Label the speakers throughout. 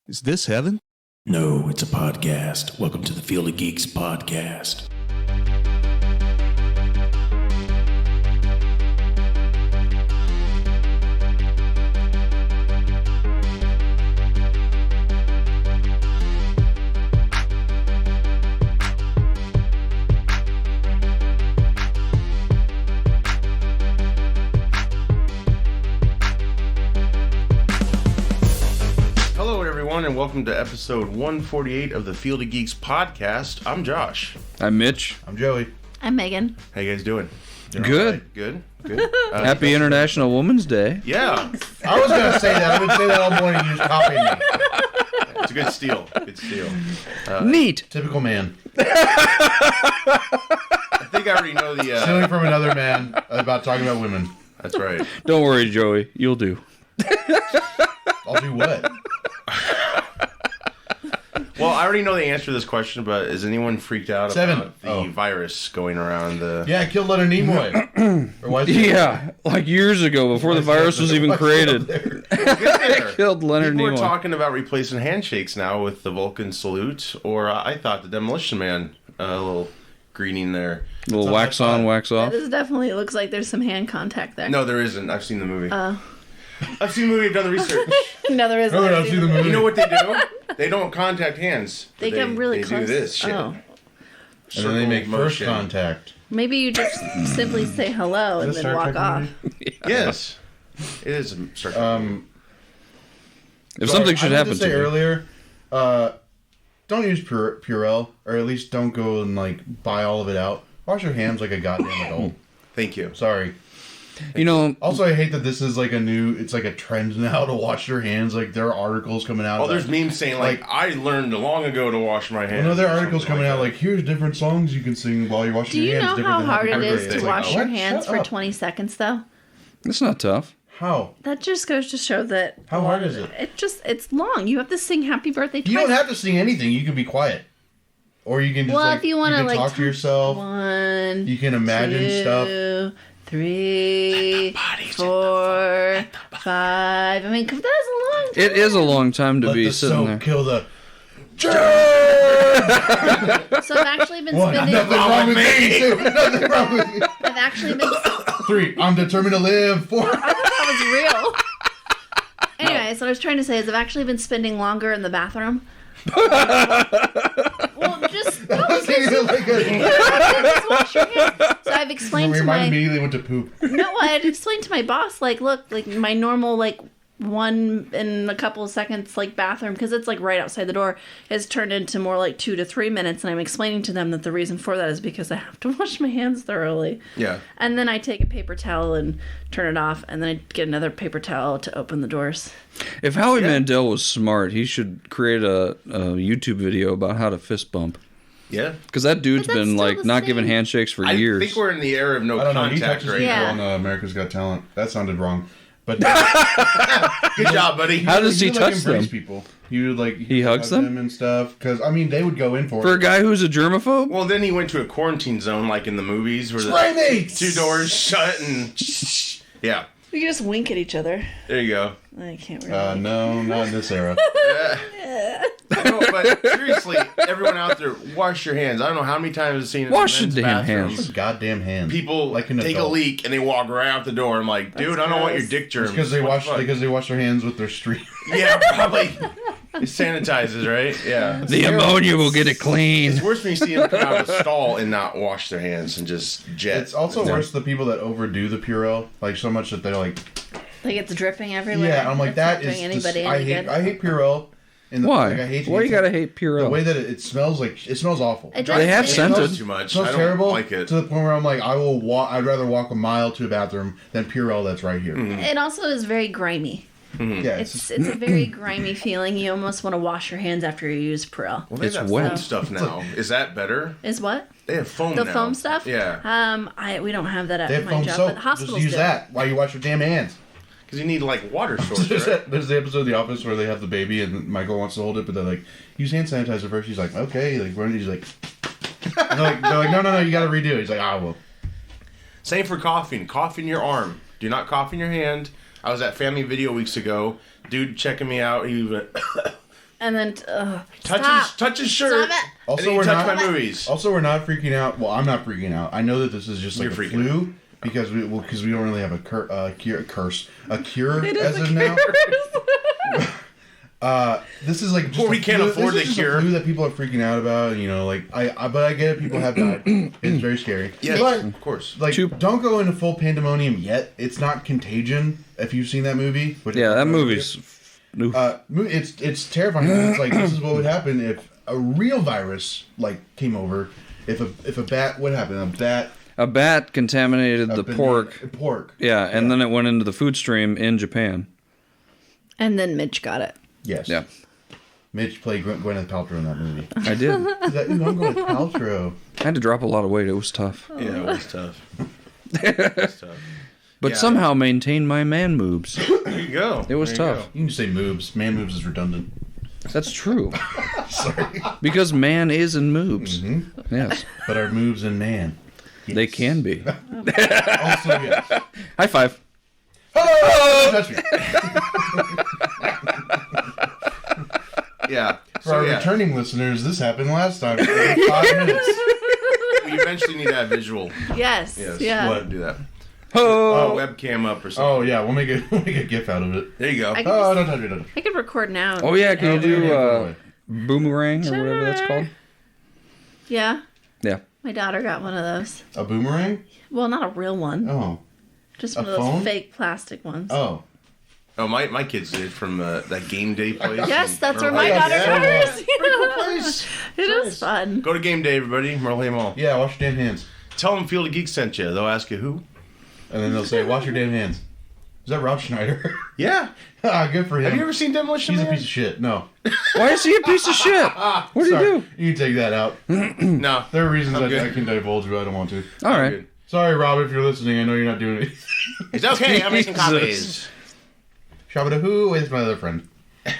Speaker 1: Is this heaven?
Speaker 2: No, it's a podcast. Welcome to the Field of Geeks podcast.
Speaker 3: And welcome to episode 148 of the Field of Geeks podcast. I'm Josh.
Speaker 4: I'm Mitch.
Speaker 5: I'm Joey.
Speaker 6: I'm Megan.
Speaker 3: How you guys doing?
Speaker 4: Good.
Speaker 3: Right? Good.
Speaker 4: Happy International Women's Day.
Speaker 3: Yeah.
Speaker 5: I was going to say that. I've been saying that all morning. You just copied me.
Speaker 3: It's a good steal. Good steal.
Speaker 4: Neat.
Speaker 5: Typical man.
Speaker 3: I think I already know the...
Speaker 5: Stealing from another man about talking about women.
Speaker 3: That's right.
Speaker 4: Don't worry, Joey. You'll do.
Speaker 5: I'll do what?
Speaker 3: Well, I already know the answer to this question, but is anyone freaked out about the virus going around the...
Speaker 5: Yeah, it killed Leonard Nimoy. Or was it?
Speaker 4: Yeah, like years ago, before the virus was even created. It killed Leonard
Speaker 3: People
Speaker 4: Nimoy.
Speaker 3: are talking about replacing handshakes now with the Vulcan salute, or I thought the Demolition Man, a little greeting there.
Speaker 4: A little wax on, wax off.
Speaker 6: This definitely looks like there's some hand contact there.
Speaker 3: No, there isn't. I've seen the movie. I've seen the movie. I've done the research.
Speaker 6: No, there isn't.
Speaker 5: No, I've seen the movie.
Speaker 3: You know what they do? They don't contact hands.
Speaker 6: They get really
Speaker 3: they
Speaker 6: close.
Speaker 3: do this shit.
Speaker 6: Oh.
Speaker 5: And then they make first contact.
Speaker 6: Maybe you just simply say hello and
Speaker 5: Is this
Speaker 6: then
Speaker 5: Star
Speaker 6: walk
Speaker 5: Trek
Speaker 6: off.
Speaker 5: movie?
Speaker 3: Yes. It is a Star Trek.
Speaker 4: If something should happen to
Speaker 5: say
Speaker 4: you.
Speaker 5: earlier, don't use Purell, or at least don't go and like buy all of it out. Wash your hands like a goddamn adult.
Speaker 3: Thank you.
Speaker 5: Sorry.
Speaker 4: You know,
Speaker 5: Also, I hate that this is like it's like a trend now to wash your hands. Like, there are articles coming out.
Speaker 3: Oh, there's memes saying, like, I learned long ago to wash my hands.
Speaker 5: Well, no, there are articles coming out, like, here's different songs you can sing while you're washing
Speaker 6: Do you
Speaker 5: your hands.
Speaker 6: know how hard it is to
Speaker 5: It's
Speaker 6: wash
Speaker 5: like,
Speaker 6: your
Speaker 5: what?
Speaker 6: hands
Speaker 5: Shut
Speaker 6: for
Speaker 5: up.
Speaker 6: 20 seconds, though?
Speaker 4: it's not tough.
Speaker 5: How?
Speaker 6: That just goes to show that...
Speaker 5: How hard is it?
Speaker 6: It's long. You have to sing Happy Birthday twice.
Speaker 5: You don't have to sing anything. You can be quiet. Or you can just,
Speaker 6: Well, if you want to, like...
Speaker 5: talk to yourself.
Speaker 6: 1,
Speaker 5: You can imagine
Speaker 6: 2,
Speaker 5: stuff.
Speaker 6: 3, 4, 5. I mean, that's a long time.
Speaker 4: It is a long time to
Speaker 5: Let
Speaker 4: be
Speaker 5: the
Speaker 4: sitting
Speaker 5: soap
Speaker 4: there.
Speaker 5: kill the...
Speaker 6: So I've actually been
Speaker 5: One,
Speaker 6: spending...
Speaker 5: nothing wrong with me. Two, nothing wrong with you.
Speaker 6: I've actually been...
Speaker 5: 3, I'm determined to live. 4.
Speaker 6: I thought that was real. Anyways, what I was trying to say is I've actually been spending longer in the bathroom. Well, just... No,
Speaker 5: Just
Speaker 6: wash your hands. So I've explained
Speaker 5: My
Speaker 6: to
Speaker 5: mind
Speaker 6: my...
Speaker 5: immediately went to poop.
Speaker 6: No, I had explained to my boss, like, look, like, my normal, like, 1 in a couple of seconds, like, bathroom, because it's, like, right outside the door, has turned into more like 2 to 3 minutes, and I'm explaining to them that the reason for that is because I have to wash my hands thoroughly.
Speaker 3: Yeah.
Speaker 6: And then I take a paper towel and turn it off, and then I get another paper towel to open the doors.
Speaker 4: If Howie Mandel was smart, he should create a YouTube video about how to fist bump.
Speaker 3: Yeah.
Speaker 4: Because that dude's
Speaker 6: But that's
Speaker 4: been,
Speaker 6: still
Speaker 4: like,
Speaker 6: the
Speaker 4: not
Speaker 6: same.
Speaker 4: giving handshakes for
Speaker 3: I
Speaker 4: years.
Speaker 3: think we're in the era of no
Speaker 5: I don't know. He
Speaker 3: contact
Speaker 5: texted
Speaker 3: right
Speaker 5: me
Speaker 6: Yeah.
Speaker 5: on America's Got Talent. That sounded wrong. But
Speaker 3: Good job, buddy.
Speaker 4: How does he touch them?
Speaker 5: People. He would like
Speaker 4: He hugs them?
Speaker 5: and stuff. Because I mean, they would go in for
Speaker 4: For a
Speaker 5: it.
Speaker 4: guy who's a germaphobe?
Speaker 3: Well, then he went to a quarantine zone like in the movies where the
Speaker 5: Primates!
Speaker 3: 2 doors shut and... Yeah.
Speaker 6: We can just wink at each other.
Speaker 3: There you go.
Speaker 6: I can't really.
Speaker 5: No, not in this era.
Speaker 3: No, but seriously, everyone out there, wash your hands. I don't know how many times I've seen it in
Speaker 4: Wash
Speaker 3: men's
Speaker 4: your damn
Speaker 3: bathrooms.
Speaker 4: hands.
Speaker 5: Goddamn hand.
Speaker 3: People
Speaker 5: Like an
Speaker 3: take a
Speaker 5: adult.
Speaker 3: leak and they walk right out the door. I'm like, dude, I don't want your dick germs.
Speaker 5: Because they
Speaker 3: What the
Speaker 5: wash their hands with their street.
Speaker 3: fuck? Yeah, probably. It sanitizes, right? Yeah.
Speaker 4: The ammonia will get it clean.
Speaker 3: It's worse when you see them come out of a stall and not wash their hands and just jet.
Speaker 5: It's also worse the people that overdo the Purell, like so much that they're like,
Speaker 6: Like it's dripping everywhere.
Speaker 5: yeah. I'm like,
Speaker 6: It's
Speaker 5: that
Speaker 6: not doing
Speaker 5: is.
Speaker 6: anybody
Speaker 5: I
Speaker 6: any
Speaker 5: hate.
Speaker 6: good.
Speaker 5: I hate Purell. And
Speaker 4: Why?
Speaker 5: Like, I hate.
Speaker 4: Why you gotta hate Purell?
Speaker 5: The way that it smells like it smells awful.
Speaker 6: It does
Speaker 4: They have
Speaker 6: taste-
Speaker 4: scented.
Speaker 3: too much.
Speaker 5: It smells
Speaker 3: I don't
Speaker 5: terrible
Speaker 3: like it.
Speaker 5: to the point where I'm like, I'd rather walk a mile to a bathroom than Purell that's right here.
Speaker 6: It also is very grimy.
Speaker 5: Yeah,
Speaker 6: It's a very grimy feeling. You almost want to wash your hands after you use Purell.
Speaker 3: Well, they
Speaker 4: It's
Speaker 3: have
Speaker 4: wet.
Speaker 3: foam stuff now. Is that better?
Speaker 6: Is what?
Speaker 3: They have foam
Speaker 6: The
Speaker 3: now.
Speaker 6: foam stuff?
Speaker 3: Yeah.
Speaker 6: We don't have that
Speaker 5: they
Speaker 6: at
Speaker 5: have
Speaker 6: my
Speaker 5: foam
Speaker 6: job,
Speaker 5: soap.
Speaker 6: but hospitals
Speaker 5: Just use
Speaker 6: do.
Speaker 5: that while you wash your damn hands.
Speaker 3: Because you need, like, water source, right?
Speaker 5: There's the episode of The Office where they have the baby and Michael wants to hold it, but they're like, use hand sanitizer first. He's like, okay. Like, when he's like, and they're like, no, you got to redo it. He's like, well.
Speaker 3: Same for coughing. Cough in your arm. Do not cough in your hand. I was at Family Video weeks ago. Dude checking me out. He went,
Speaker 6: And then
Speaker 3: touch his shirt.
Speaker 6: Stop it.
Speaker 5: Also,
Speaker 3: and
Speaker 5: we're
Speaker 3: then touch
Speaker 5: not.
Speaker 3: my movies.
Speaker 5: Also, we're not freaking out. Well, I'm not freaking out. I know that this is just like
Speaker 3: You're
Speaker 5: a
Speaker 3: freaking
Speaker 5: flu because we don't really have a cure
Speaker 6: It
Speaker 5: as
Speaker 6: is
Speaker 5: of
Speaker 6: a
Speaker 5: now.
Speaker 6: curse.
Speaker 5: This is like just
Speaker 3: Well, we can't afford
Speaker 5: this
Speaker 3: the
Speaker 5: is just
Speaker 3: cure.
Speaker 5: a flu that people are freaking out about. You know, like but I get it. People have died. It's very scary.
Speaker 3: Yes,
Speaker 5: but
Speaker 3: of course.
Speaker 5: like, don't go into full pandemonium yet. It's not Contagion. If you've seen that movie,
Speaker 4: Yeah, that movie's.
Speaker 5: it's terrifying. It's like this is what would happen if a real virus like came over. If a bat, what happened?
Speaker 4: A bat contaminated the pork.
Speaker 5: Pork.
Speaker 4: Yeah, and then it went into the food stream in Japan.
Speaker 6: And then Mitch got it.
Speaker 5: Yes.
Speaker 4: Yeah,
Speaker 5: Mitch played Gwyneth Paltrow in that movie.
Speaker 4: I did.
Speaker 5: He's like, ooh, I'm Gwyneth Paltrow.
Speaker 4: I had to drop a lot of weight. It was tough.
Speaker 3: Yeah, it was tough. It was tough.
Speaker 4: But
Speaker 3: Yeah.
Speaker 4: somehow maintained my man moves.
Speaker 3: There you go.
Speaker 4: It was
Speaker 3: There you
Speaker 4: tough.
Speaker 5: You can just say moobs. Man moobs is redundant.
Speaker 4: That's true.
Speaker 5: Sorry.
Speaker 4: Because man is in moves.
Speaker 5: Mm-hmm.
Speaker 4: Yes.
Speaker 5: But our moves in man.
Speaker 4: They can be.
Speaker 5: Also, yes.
Speaker 4: High five.
Speaker 5: Oh! Touch me.
Speaker 3: Yeah.
Speaker 5: For our
Speaker 3: yeah.
Speaker 5: returning listeners, this happened last time. For 5 minutes.
Speaker 3: We eventually need that visual.
Speaker 6: Yes.
Speaker 3: Yes.
Speaker 6: Yeah.
Speaker 3: What? Do that.
Speaker 4: Oh.
Speaker 3: Webcam up or something.
Speaker 5: Oh yeah, we'll make a gif out of it.
Speaker 3: There you go.
Speaker 6: I can,
Speaker 5: Oh, don't touch me, don't touch me.
Speaker 6: I can record now.
Speaker 4: Oh yeah, can you do
Speaker 5: Oh,
Speaker 4: boomerang or whatever that's called?
Speaker 6: Yeah.
Speaker 4: Yeah.
Speaker 6: My daughter got one of those.
Speaker 5: A boomerang?
Speaker 6: Well, not a real one.
Speaker 5: Oh.
Speaker 6: Just
Speaker 5: a
Speaker 6: one of those
Speaker 5: phone?
Speaker 6: fake plastic ones.
Speaker 5: Oh.
Speaker 3: Oh, my kids did from that game day place.
Speaker 6: Yes, that's where
Speaker 3: Merle
Speaker 6: my
Speaker 3: Hay.
Speaker 6: daughter got hers.
Speaker 3: Place.
Speaker 6: It is fun.
Speaker 3: Go to game day, everybody. Merle Hay Mall.
Speaker 5: Yeah, wash your damn hands.
Speaker 3: Tell them Field of Geeks sent you. They'll ask you who.
Speaker 5: And then they'll say, wash your damn hands. Is that Rob Schneider?
Speaker 3: Yeah.
Speaker 5: Ah, good for him.
Speaker 3: Have you ever seen Demolition
Speaker 5: He's a
Speaker 3: Man?
Speaker 5: piece of shit. No.
Speaker 4: Why is he a piece of shit? What did he
Speaker 5: Sorry.
Speaker 4: do?
Speaker 5: You can take that out.
Speaker 3: No.
Speaker 5: There are reasons
Speaker 3: I'm good.
Speaker 5: I can divulge, but I don't want to.
Speaker 4: All right.
Speaker 3: Good.
Speaker 5: Sorry, Rob, if you're listening. I know you're not doing it.
Speaker 3: It's okay. I'm making copies.
Speaker 5: Shabba who is my other friend.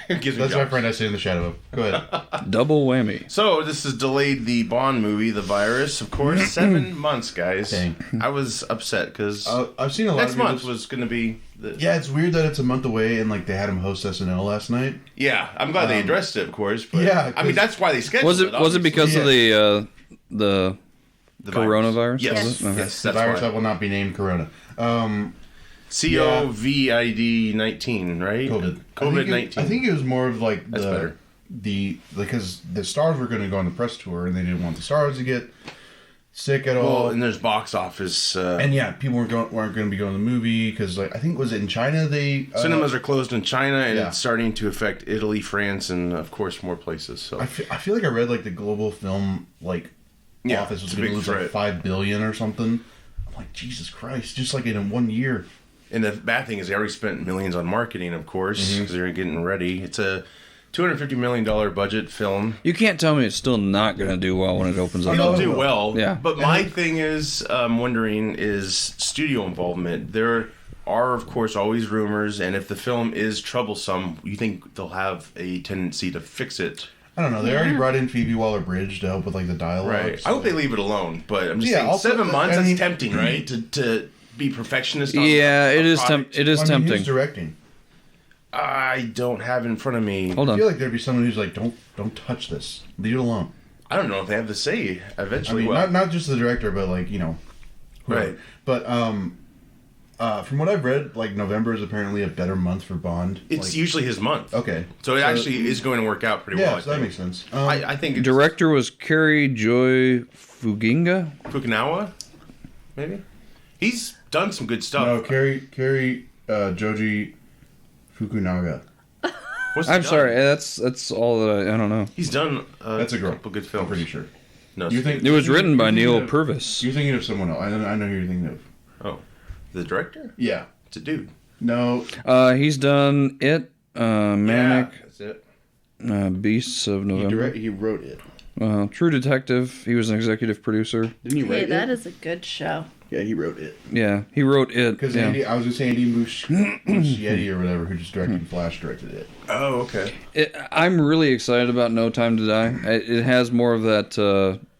Speaker 3: Gives me
Speaker 5: That's my
Speaker 3: jobs.
Speaker 5: friend I sit in the shadow of. Go ahead.
Speaker 4: Double whammy.
Speaker 3: So this has delayed the Bond movie, The Virus, of course, 7 months, guys.
Speaker 5: Dang.
Speaker 3: I was upset because
Speaker 5: I've seen a lot
Speaker 3: next
Speaker 5: of
Speaker 3: month
Speaker 5: videos.
Speaker 3: was going to be the...
Speaker 5: Yeah, it's weird that it's a month away and like they had him host SNL last night.
Speaker 3: Yeah, I'm glad they addressed it, of course. But,
Speaker 5: yeah,
Speaker 3: I mean,
Speaker 5: 'cause-
Speaker 3: that's why they scheduled
Speaker 4: Was it
Speaker 3: obviously.
Speaker 4: because of the
Speaker 3: The
Speaker 4: coronavirus?
Speaker 3: Yes,
Speaker 4: Was it? Okay.
Speaker 3: yes,
Speaker 5: The
Speaker 3: that's
Speaker 5: virus
Speaker 3: why.
Speaker 5: that will not be named Corona.
Speaker 3: COVID-19, right?
Speaker 5: COVID.
Speaker 3: COVID-19.
Speaker 5: I think it was more of like
Speaker 3: That's better.
Speaker 5: because the stars were going to go on the press tour and they didn't want the stars to get sick at all.
Speaker 3: Well, and there's box office.
Speaker 5: And yeah, people weren't going to be going to the movie because like I think was it in China they
Speaker 3: cinemas are closed in China, and
Speaker 5: yeah.
Speaker 3: it's starting to affect Italy, France, and of course more places. So
Speaker 5: I feel like I read like the global film like
Speaker 3: Yeah,
Speaker 5: office was
Speaker 3: it's a
Speaker 5: going to
Speaker 3: big
Speaker 5: lose like
Speaker 3: threat.
Speaker 5: $5 billion or something. I'm like Jesus Christ, just like in 1 year.
Speaker 3: And the bad thing is they already spent millions on marketing, of course, because they're getting ready. It's a $250 million budget film.
Speaker 4: You can't tell me it's still not going to do well when it opens up.
Speaker 3: It'll do well.
Speaker 4: Yeah.
Speaker 3: But my thing is, I'm wondering, is studio involvement. There are, of course, always rumors, and if the film is troublesome, you think they'll have a tendency to fix it.
Speaker 5: I don't know. They already brought in Phoebe Waller-Bridge to help with like the dialogue.
Speaker 3: Right.
Speaker 5: so-
Speaker 3: I hope they leave it alone, but I'm just
Speaker 5: Yeah,
Speaker 3: saying,
Speaker 5: also,
Speaker 3: 7 months,
Speaker 5: I mean-
Speaker 3: that's tempting, right? To be perfectionist on
Speaker 4: Yeah,
Speaker 3: a
Speaker 4: it is.
Speaker 3: product.
Speaker 4: It is
Speaker 5: I mean,
Speaker 4: tempting.
Speaker 5: who's directing?
Speaker 3: I don't have it in front of me.
Speaker 4: Hold
Speaker 5: I
Speaker 4: on.
Speaker 5: feel like there'd be someone who's like, don't touch this. Leave it alone.
Speaker 3: I don't know if they have the say
Speaker 5: I
Speaker 3: eventually.
Speaker 5: mean,
Speaker 3: well,
Speaker 5: not just the director, but like whoever.
Speaker 3: Right.
Speaker 5: But from what I've read, like November is apparently a better month for Bond.
Speaker 3: it's
Speaker 5: like,
Speaker 3: usually his month.
Speaker 5: okay.
Speaker 3: So it actually is going to work out pretty
Speaker 5: Yeah,
Speaker 3: well. I
Speaker 5: so that
Speaker 3: think.
Speaker 5: makes sense.
Speaker 3: I think it's
Speaker 4: Director was Carrie Joy Fuginga.
Speaker 3: Fukunawa, maybe. He's done some good stuff.
Speaker 5: no, Carrie Joji Fukunaga.
Speaker 3: What's he
Speaker 4: I'm
Speaker 3: done?
Speaker 4: sorry. That's all that I don't know.
Speaker 3: He's done
Speaker 5: That's a girl.
Speaker 3: couple good
Speaker 5: I'm
Speaker 3: films.
Speaker 5: pretty sure.
Speaker 3: No,
Speaker 5: You think
Speaker 4: It was written by
Speaker 5: you're thinking
Speaker 4: Neil
Speaker 5: of-
Speaker 4: Purvis.
Speaker 5: You're thinking of someone else. I know who you're thinking of.
Speaker 3: Oh, the director?
Speaker 5: Yeah.
Speaker 3: It's a dude.
Speaker 5: No.
Speaker 4: He's done It, Manic,
Speaker 3: Yeah, that's it.
Speaker 4: Beasts of November,
Speaker 5: He wrote it.
Speaker 4: True Detective. He was an executive producer.
Speaker 5: Didn't he
Speaker 6: Hey, that is a good show.
Speaker 5: Yeah, he wrote it.
Speaker 4: Yeah, he wrote It.
Speaker 5: Because
Speaker 4: Yeah.
Speaker 5: I was going to say Andy Muschietti or whatever, who just directed Flash, directed it.
Speaker 3: Oh, okay.
Speaker 4: I'm really excited about No Time to Die. It has more of that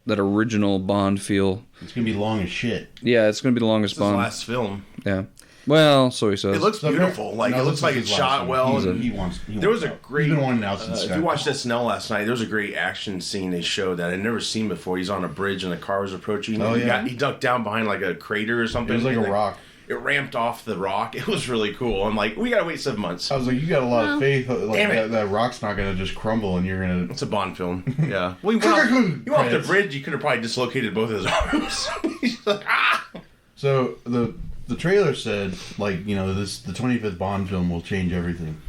Speaker 4: original Bond feel.
Speaker 5: It's going to be long as shit.
Speaker 4: Yeah, it's going to be the longest
Speaker 3: It's his
Speaker 4: Bond.
Speaker 3: last film.
Speaker 4: Yeah. Well, so he says.
Speaker 3: It looks beautiful. Like
Speaker 5: No,
Speaker 3: it looks
Speaker 5: this
Speaker 3: like
Speaker 5: is
Speaker 3: it's
Speaker 5: his
Speaker 3: shot
Speaker 5: last
Speaker 3: well.
Speaker 5: one. He
Speaker 3: and
Speaker 5: wants
Speaker 3: there was a
Speaker 5: out.
Speaker 3: great.
Speaker 5: He's been wanting out since
Speaker 3: if you watched SNL last night, there was a great action scene they showed that I'd never seen before. He's on a bridge and the car was approaching.
Speaker 5: Oh, yeah.
Speaker 3: He ducked down behind like a crater or something.
Speaker 5: It was like
Speaker 3: and
Speaker 5: a rock.
Speaker 3: It ramped off the rock. It was really cool. I'm like, we gotta wait 7 months.
Speaker 5: I was like, you got a lot of faith. Like
Speaker 3: Damn it.
Speaker 5: that rock's not gonna just crumble, and you're gonna.
Speaker 3: It's a Bond film. Yeah. Well, he went off the bridge. You could have probably dislocated both his arms. He's like, ah.
Speaker 5: So the trailer said, like, the 25th Bond film will change everything.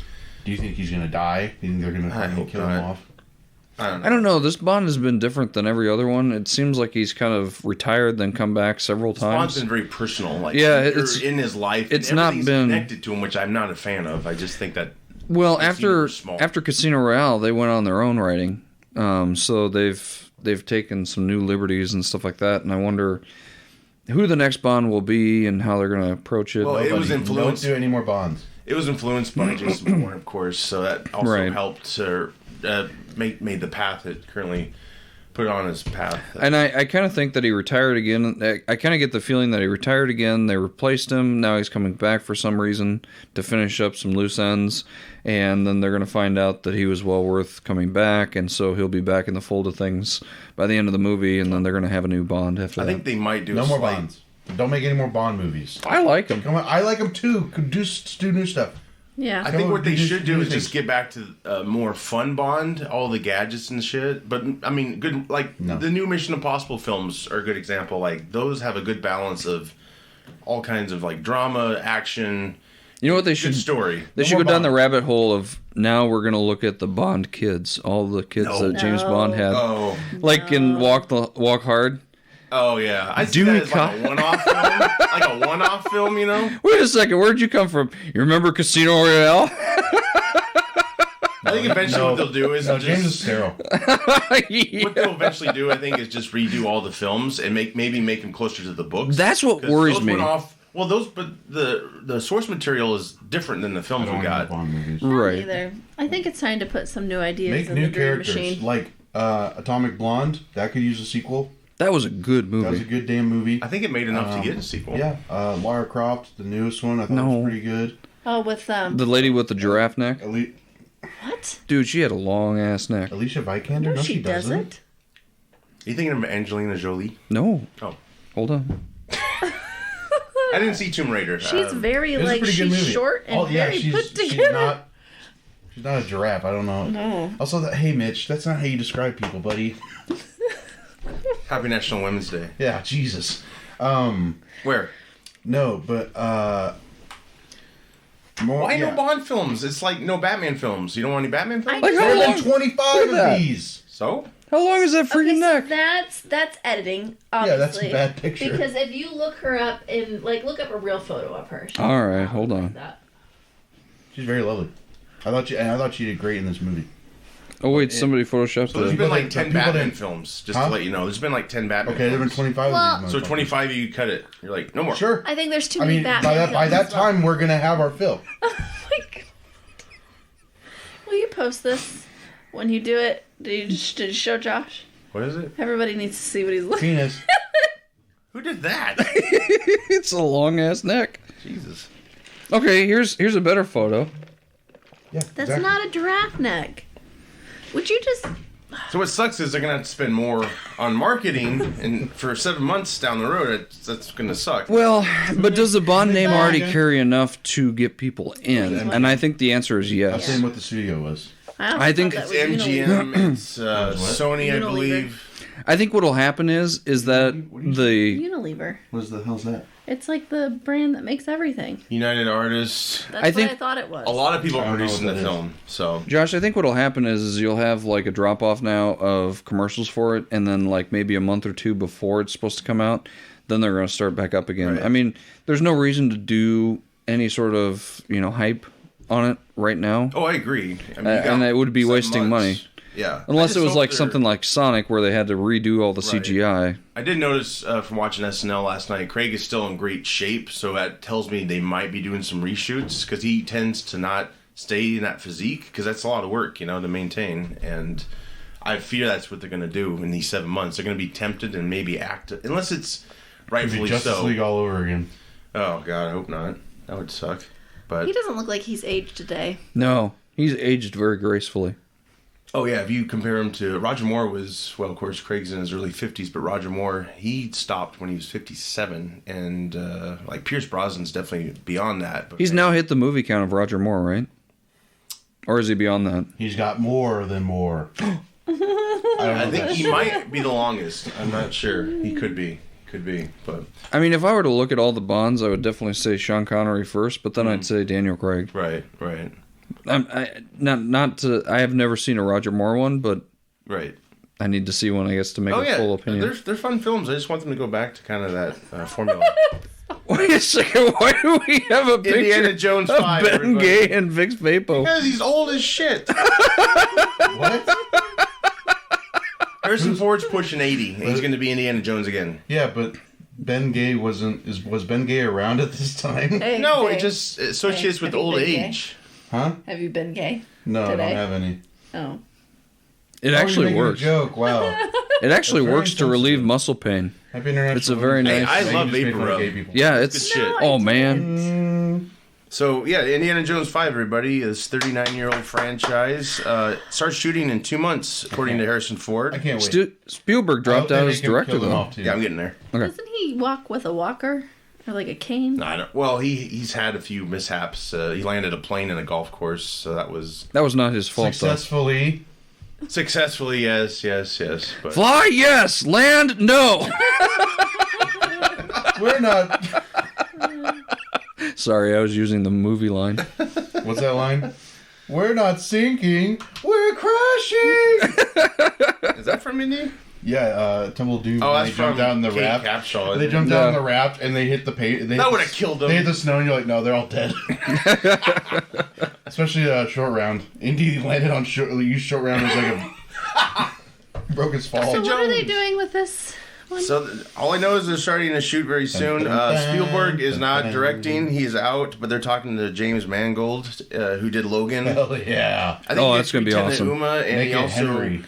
Speaker 5: Do you think he's gonna die? Do you think they're gonna finally kill him off?
Speaker 3: I
Speaker 4: don't know. This Bond has been different than every other one. It seems like he's kind of retired, then come back several times.
Speaker 3: Bond's been very personal. Like,
Speaker 4: yeah,
Speaker 3: it's in his life.
Speaker 4: It's
Speaker 3: and
Speaker 4: not
Speaker 3: everything's
Speaker 4: been
Speaker 3: connected to him, which I'm not a fan of. I just think that.
Speaker 4: Well,
Speaker 3: small.
Speaker 4: after Casino Royale, they went on their own writing, so they've taken some new liberties and stuff like that. And I wonder who the next Bond will be and how they're going to approach it.
Speaker 3: Well, it was influenced.
Speaker 5: Don't do any more Bonds.
Speaker 3: It was influenced by Jason Bourne, of course, so that also helped to made the path it currently put on his path.
Speaker 4: And I kind of think that he retired again. I kind of get the feeling that he retired again. They replaced him. Now he's coming back for some reason to finish up some loose ends. And then they're going to find out that he was well worth coming back. And so he'll be back in the fold of things by the end of the movie. And then they're going to have a new Bond after that.
Speaker 3: I think they might do
Speaker 5: No more Bonds. Don't make any more Bond movies.
Speaker 4: I like him.
Speaker 5: Come on, I like them too. Do new stuff.
Speaker 6: Yeah.
Speaker 3: I think what they should do is
Speaker 5: things.
Speaker 3: just get back to more fun Bond, all the gadgets and shit. But I mean, good the new Mission Impossible films are a good example. Like those have a good balance of all kinds of like drama, action.
Speaker 4: You know what they should
Speaker 3: story.
Speaker 4: They should go down the rabbit hole of now we're going to look at the Bond kids, all the kids that James Bond had, like in Walk Hard.
Speaker 3: Oh yeah, I see that as like a one-off film. Like a one-off film, you know.
Speaker 4: Wait a second, where'd you come from? You remember Casino Royale?
Speaker 3: I think eventually what they'll do is
Speaker 5: James is sterile.
Speaker 3: What they'll eventually do, I think, is just redo all the films and maybe make them closer to the books.
Speaker 4: That's what worries me.
Speaker 3: But the source material is different than the films we got.
Speaker 5: Bond movies.
Speaker 4: Right.
Speaker 6: Either. I think it's time to put some new ideas
Speaker 5: Make
Speaker 6: in
Speaker 5: new
Speaker 6: the Dream
Speaker 5: characters
Speaker 6: Machine.
Speaker 5: like Atomic Blonde. That could use a sequel.
Speaker 4: That was a good movie.
Speaker 5: That was a good damn movie.
Speaker 3: I think it made enough to get a sequel.
Speaker 5: Yeah, Lara Croft, the newest one, I thought was pretty good.
Speaker 6: Oh, with
Speaker 4: the lady with the giraffe neck.
Speaker 6: what?
Speaker 4: Dude, she had a long ass neck.
Speaker 5: Alicia Vikander?
Speaker 6: No,
Speaker 5: She doesn't.
Speaker 3: Are you thinking of Angelina Jolie?
Speaker 4: No.
Speaker 3: Oh,
Speaker 4: Hold on.
Speaker 3: I didn't see Tomb Raider.
Speaker 6: She's very
Speaker 5: It was a pretty good movie.
Speaker 6: she's short and very put together.
Speaker 5: She's not a giraffe. I don't know.
Speaker 6: No.
Speaker 5: Also, hey Mitch, that's not how you describe people, buddy.
Speaker 3: Happy National Women's Day.
Speaker 5: Yeah, Jesus.
Speaker 3: Where?
Speaker 5: No, but
Speaker 3: Why no Bond films? It's like no Batman films. You don't want any Batman films?
Speaker 4: Like, how
Speaker 5: There
Speaker 4: long?
Speaker 5: have been 25 of these.
Speaker 3: So?
Speaker 4: How long is that freaking
Speaker 6: Okay,
Speaker 4: neck?
Speaker 6: so that's editing,
Speaker 5: Yeah, that's
Speaker 6: obviously.
Speaker 5: a bad picture.
Speaker 6: Because if you look her up and look up a real photo of her. she's
Speaker 4: All right,
Speaker 6: not
Speaker 4: hold
Speaker 6: like
Speaker 4: on.
Speaker 6: that.
Speaker 5: She's very lovely. I thought she did great in this movie.
Speaker 4: Oh wait, somebody photoshopped
Speaker 3: So there's
Speaker 4: the.
Speaker 3: been like
Speaker 5: that-
Speaker 3: 10
Speaker 5: people
Speaker 3: Batman
Speaker 5: that-
Speaker 3: films, just
Speaker 5: Huh?
Speaker 3: to let you know. There's been like 10 Batman
Speaker 5: Okay, there have been
Speaker 3: films.
Speaker 5: 25
Speaker 6: Well-
Speaker 5: of these.
Speaker 3: So
Speaker 5: motherfuckers.
Speaker 3: 25 you cut it. You're like, no more.
Speaker 5: Sure.
Speaker 6: I think there's too
Speaker 5: I
Speaker 6: many
Speaker 5: mean,
Speaker 6: Batman
Speaker 5: by that
Speaker 6: films,
Speaker 5: time, we're gonna have our fill.
Speaker 6: Oh my God. Will you post this when you do it? Did you show Josh?
Speaker 3: What is it?
Speaker 6: Everybody needs to see what he's looking.
Speaker 5: Penis.
Speaker 3: Who did that?
Speaker 4: It's a long ass neck.
Speaker 3: Jesus.
Speaker 4: Okay, here's a better photo.
Speaker 5: Yeah,
Speaker 6: That's
Speaker 5: exactly.
Speaker 6: not a giraffe neck. Would you just?
Speaker 3: So what sucks is they're gonna have to spend more on marketing, and for 7 months down the road, that's gonna suck.
Speaker 4: Well, but does the Bond name already carry enough to get people in? And I think the answer is
Speaker 5: I'm
Speaker 4: yes.
Speaker 5: saying what the studio was.
Speaker 4: I think
Speaker 6: thought
Speaker 3: It's
Speaker 6: that was
Speaker 3: MGM, it's Sony, I
Speaker 6: Unilever.
Speaker 3: believe.
Speaker 4: I think what'll happen is that the
Speaker 6: Unilever.
Speaker 5: What the hell's that?
Speaker 6: It's like the brand that makes everything.
Speaker 3: United Artists.
Speaker 6: That's
Speaker 4: I think
Speaker 6: what I thought it was.
Speaker 3: A lot of people
Speaker 5: I
Speaker 3: are
Speaker 5: don't know
Speaker 3: producing
Speaker 5: what
Speaker 3: the
Speaker 5: that is.
Speaker 3: film, so
Speaker 4: Josh, I think what'll happen is you'll have like a drop off now of commercials for it, and then like maybe a month or two before it's supposed to come out, then they're going to start back up again.
Speaker 3: Right.
Speaker 4: I mean, there's no reason to do any sort of hype on it right now,
Speaker 3: Oh, I agree. I mean,
Speaker 4: and it would be
Speaker 3: 7
Speaker 4: wasting
Speaker 3: months.
Speaker 4: money.
Speaker 3: Yeah.
Speaker 4: Unless
Speaker 3: I
Speaker 4: it
Speaker 3: just
Speaker 4: was
Speaker 3: hope
Speaker 4: like
Speaker 3: they're-
Speaker 4: something like Sonic where they had to redo all the
Speaker 3: Right.
Speaker 4: CGI.
Speaker 3: I did notice from watching SNL last night, Craig is still in great shape, so that tells me they might be doing some reshoots because he tends to not stay in that physique because that's a lot of work, to maintain. And I fear that's what they're going to do in these 7 months. They're going to be tempted and maybe act, unless it's
Speaker 5: Could be
Speaker 3: rightfully
Speaker 5: Justice
Speaker 3: so.
Speaker 5: League all over again.
Speaker 3: Oh God, I hope not. That would suck. But
Speaker 6: He doesn't look like he's aged today.
Speaker 4: No, he's aged very gracefully.
Speaker 3: oh yeah, if you compare him to Roger Moore was, well, of course, Craig's in his early 50s, but Roger Moore, he stopped when he was 57, and like Pierce Brosnan's definitely beyond that. But
Speaker 4: He's now hit the movie count of Roger Moore, right? Or is he beyond that?
Speaker 5: He's got more than more. I don't know
Speaker 3: I
Speaker 5: if
Speaker 3: think
Speaker 5: that's
Speaker 3: he
Speaker 5: true.
Speaker 3: might be the longest. I'm not sure. He could be, but
Speaker 4: I mean, if I were to look at all the Bonds, I would definitely say Sean Connery first, but then I'd say Daniel Craig.
Speaker 3: right.
Speaker 4: I have never seen a Roger Moore one, but
Speaker 3: Right.
Speaker 4: I need to see one, I guess, to make
Speaker 3: Oh
Speaker 4: a
Speaker 3: yeah,
Speaker 4: full opinion.
Speaker 3: they're fun films. I just want them to go back to kind of that formula.
Speaker 4: Wait a second, why do we have a picture
Speaker 3: Indiana Jones
Speaker 4: of
Speaker 3: 5,
Speaker 4: Ben
Speaker 3: everybody.
Speaker 4: Gay and Vix Vapo?
Speaker 3: Because he's old as shit.
Speaker 5: What?
Speaker 3: Harrison Ford's pushing 80, and he's going to be Indiana Jones again.
Speaker 5: Yeah, but Ben Gay was Ben Gay around at this time?
Speaker 6: Hey,
Speaker 3: No,
Speaker 6: hey.
Speaker 3: it just associates
Speaker 6: Hey,
Speaker 3: with
Speaker 6: have you
Speaker 3: old
Speaker 6: been gay?
Speaker 3: age.
Speaker 5: Huh?
Speaker 6: Have you been gay?
Speaker 5: No,
Speaker 6: Today?
Speaker 5: I don't have any.
Speaker 6: Oh.
Speaker 4: It
Speaker 5: Oh,
Speaker 4: actually
Speaker 5: you're making a
Speaker 4: works.
Speaker 5: joke. Wow.
Speaker 4: It actually
Speaker 5: That's very
Speaker 4: works to relieve
Speaker 5: insensitive.
Speaker 4: muscle pain.
Speaker 5: Happy International
Speaker 4: It's a very
Speaker 5: Women's
Speaker 3: Hey,
Speaker 4: nice-
Speaker 5: Day.
Speaker 3: I love
Speaker 5: You just made
Speaker 3: Vapor
Speaker 5: fun of
Speaker 3: Rub.
Speaker 5: gay people.
Speaker 4: Yeah,
Speaker 3: Good
Speaker 4: it's
Speaker 3: shit.
Speaker 4: oh man.
Speaker 3: So, yeah, Indiana Jones 5, everybody, is 39-year-old franchise. Starts shooting in 2 months, according to Harrison Ford.
Speaker 5: I can't wait.
Speaker 4: Spielberg dropped out as director though.
Speaker 3: Yeah, I'm getting there.
Speaker 4: Okay.
Speaker 6: Doesn't he walk with a walker? Or like a cane?
Speaker 3: No, I don't. Well, he's had a few mishaps. He landed a plane in a golf course, so that was
Speaker 4: That was not his fault
Speaker 5: Successfully.
Speaker 3: successfully, yes.
Speaker 4: though.
Speaker 3: But
Speaker 4: Fly, yes. Land, no.
Speaker 5: We're not.
Speaker 4: Sorry, I was using the movie line.
Speaker 5: What's that line? We're not sinking. We're crashing.
Speaker 3: is that from Indy?
Speaker 5: Yeah, Temple of Doom.
Speaker 3: Oh,
Speaker 5: when
Speaker 3: that's
Speaker 5: they jumped
Speaker 3: from
Speaker 5: down in the
Speaker 3: Kate
Speaker 5: raft.
Speaker 3: Capshaw,
Speaker 5: They
Speaker 3: isn't
Speaker 5: jumped
Speaker 3: it?
Speaker 5: down in
Speaker 4: Yeah.
Speaker 5: the raft and they hit the
Speaker 3: That would have killed them.
Speaker 5: They hit the snow and you're like, no, they're all dead. Especially short round. Indy landed on used short round as like a broke his fall.
Speaker 6: So what are they doing with this one?
Speaker 3: So all I know is they're starting to shoot very soon. Spielberg is not directing; he's out. But they're talking to James Mangold, who did Logan.
Speaker 5: Hell yeah.
Speaker 3: I think
Speaker 4: Oh,
Speaker 3: he
Speaker 4: that's
Speaker 3: gets
Speaker 4: gonna be
Speaker 3: Lieutenant
Speaker 4: awesome.
Speaker 3: Uma, and
Speaker 5: Make
Speaker 3: he
Speaker 5: it
Speaker 3: also
Speaker 5: Henry.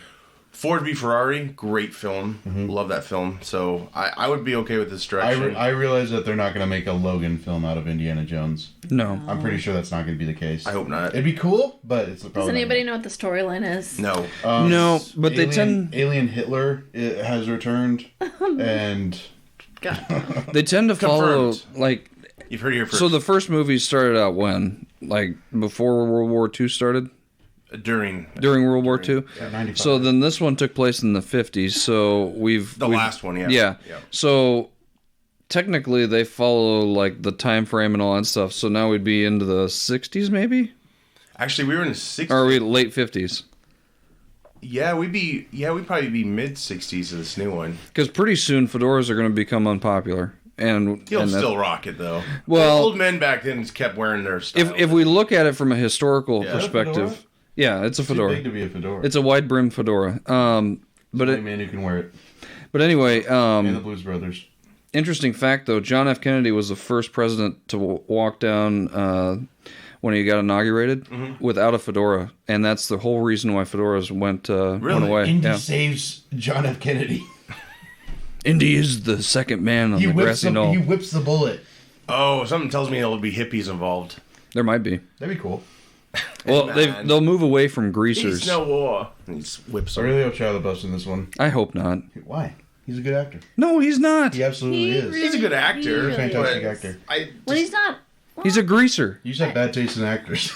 Speaker 3: Ford v Ferrari, great film. Love that film. So I would be okay with this direction.
Speaker 5: I realize that they're not going to make a Logan film out of Indiana Jones.
Speaker 4: No.
Speaker 5: I'm pretty sure that's not going to be the case.
Speaker 3: I hope not.
Speaker 5: It'd be cool, but it's probably
Speaker 6: Does anybody know what the storyline is?
Speaker 3: No.
Speaker 4: No, but they tend
Speaker 5: Alien Hitler has returned, and
Speaker 6: God.
Speaker 4: they tend to follow
Speaker 3: Confirmed.
Speaker 4: like
Speaker 3: You've heard it here first.
Speaker 4: so the first movie started out when? Like before World War II started?
Speaker 3: during
Speaker 4: During World War II?
Speaker 5: 95.
Speaker 4: So then this one took place in the 50s. So we've
Speaker 3: the last one, yeah.
Speaker 4: Yeah. So technically they follow like the time frame and all that stuff. So now we'd be into the 60s maybe?
Speaker 3: Actually, we were in the 60s.
Speaker 4: Or are we late 50s?
Speaker 3: Yeah, we'd probably be mid 60s in this new one.
Speaker 4: Because pretty soon fedoras are going to become unpopular. And
Speaker 3: He'll
Speaker 4: and that-
Speaker 3: still rock it though.
Speaker 4: Well-
Speaker 3: old men back then kept wearing their stuff.
Speaker 4: if we look at it from a historical
Speaker 3: Yeah.
Speaker 4: perspective,
Speaker 5: Fedora?
Speaker 4: yeah, it's a
Speaker 5: too
Speaker 4: fedora.
Speaker 5: big to be a fedora.
Speaker 4: It's a wide brim fedora. But
Speaker 5: Only
Speaker 4: it,
Speaker 5: man who can wear it.
Speaker 4: but anyway,
Speaker 5: And the Blues Brothers.
Speaker 4: interesting fact though, John F. Kennedy was the first president to walk down when he got inaugurated without a fedora, and that's the whole reason why fedoras went away.
Speaker 5: Indy
Speaker 4: Yeah.
Speaker 5: saves John F. Kennedy.
Speaker 4: Indy is the second man on the grassy knoll.
Speaker 5: He whips the bullet.
Speaker 3: Oh, something tells me there'll be hippies involved.
Speaker 4: There might be.
Speaker 5: That'd be cool.
Speaker 4: Well,
Speaker 3: Man.
Speaker 4: they'll move away from greasers.
Speaker 3: Peace, no war. And he whips
Speaker 5: I
Speaker 3: them.
Speaker 5: really hope Shia LaBeouf's in this one.
Speaker 4: I hope not.
Speaker 5: Why? He's a good actor.
Speaker 4: No, he's not.
Speaker 5: He absolutely
Speaker 6: He
Speaker 5: is.
Speaker 6: really-
Speaker 3: He's a good actor.
Speaker 6: He
Speaker 5: Fantastic
Speaker 3: but
Speaker 5: actor.
Speaker 6: When he's not.
Speaker 4: He's a greaser.
Speaker 5: You said bad taste in actors.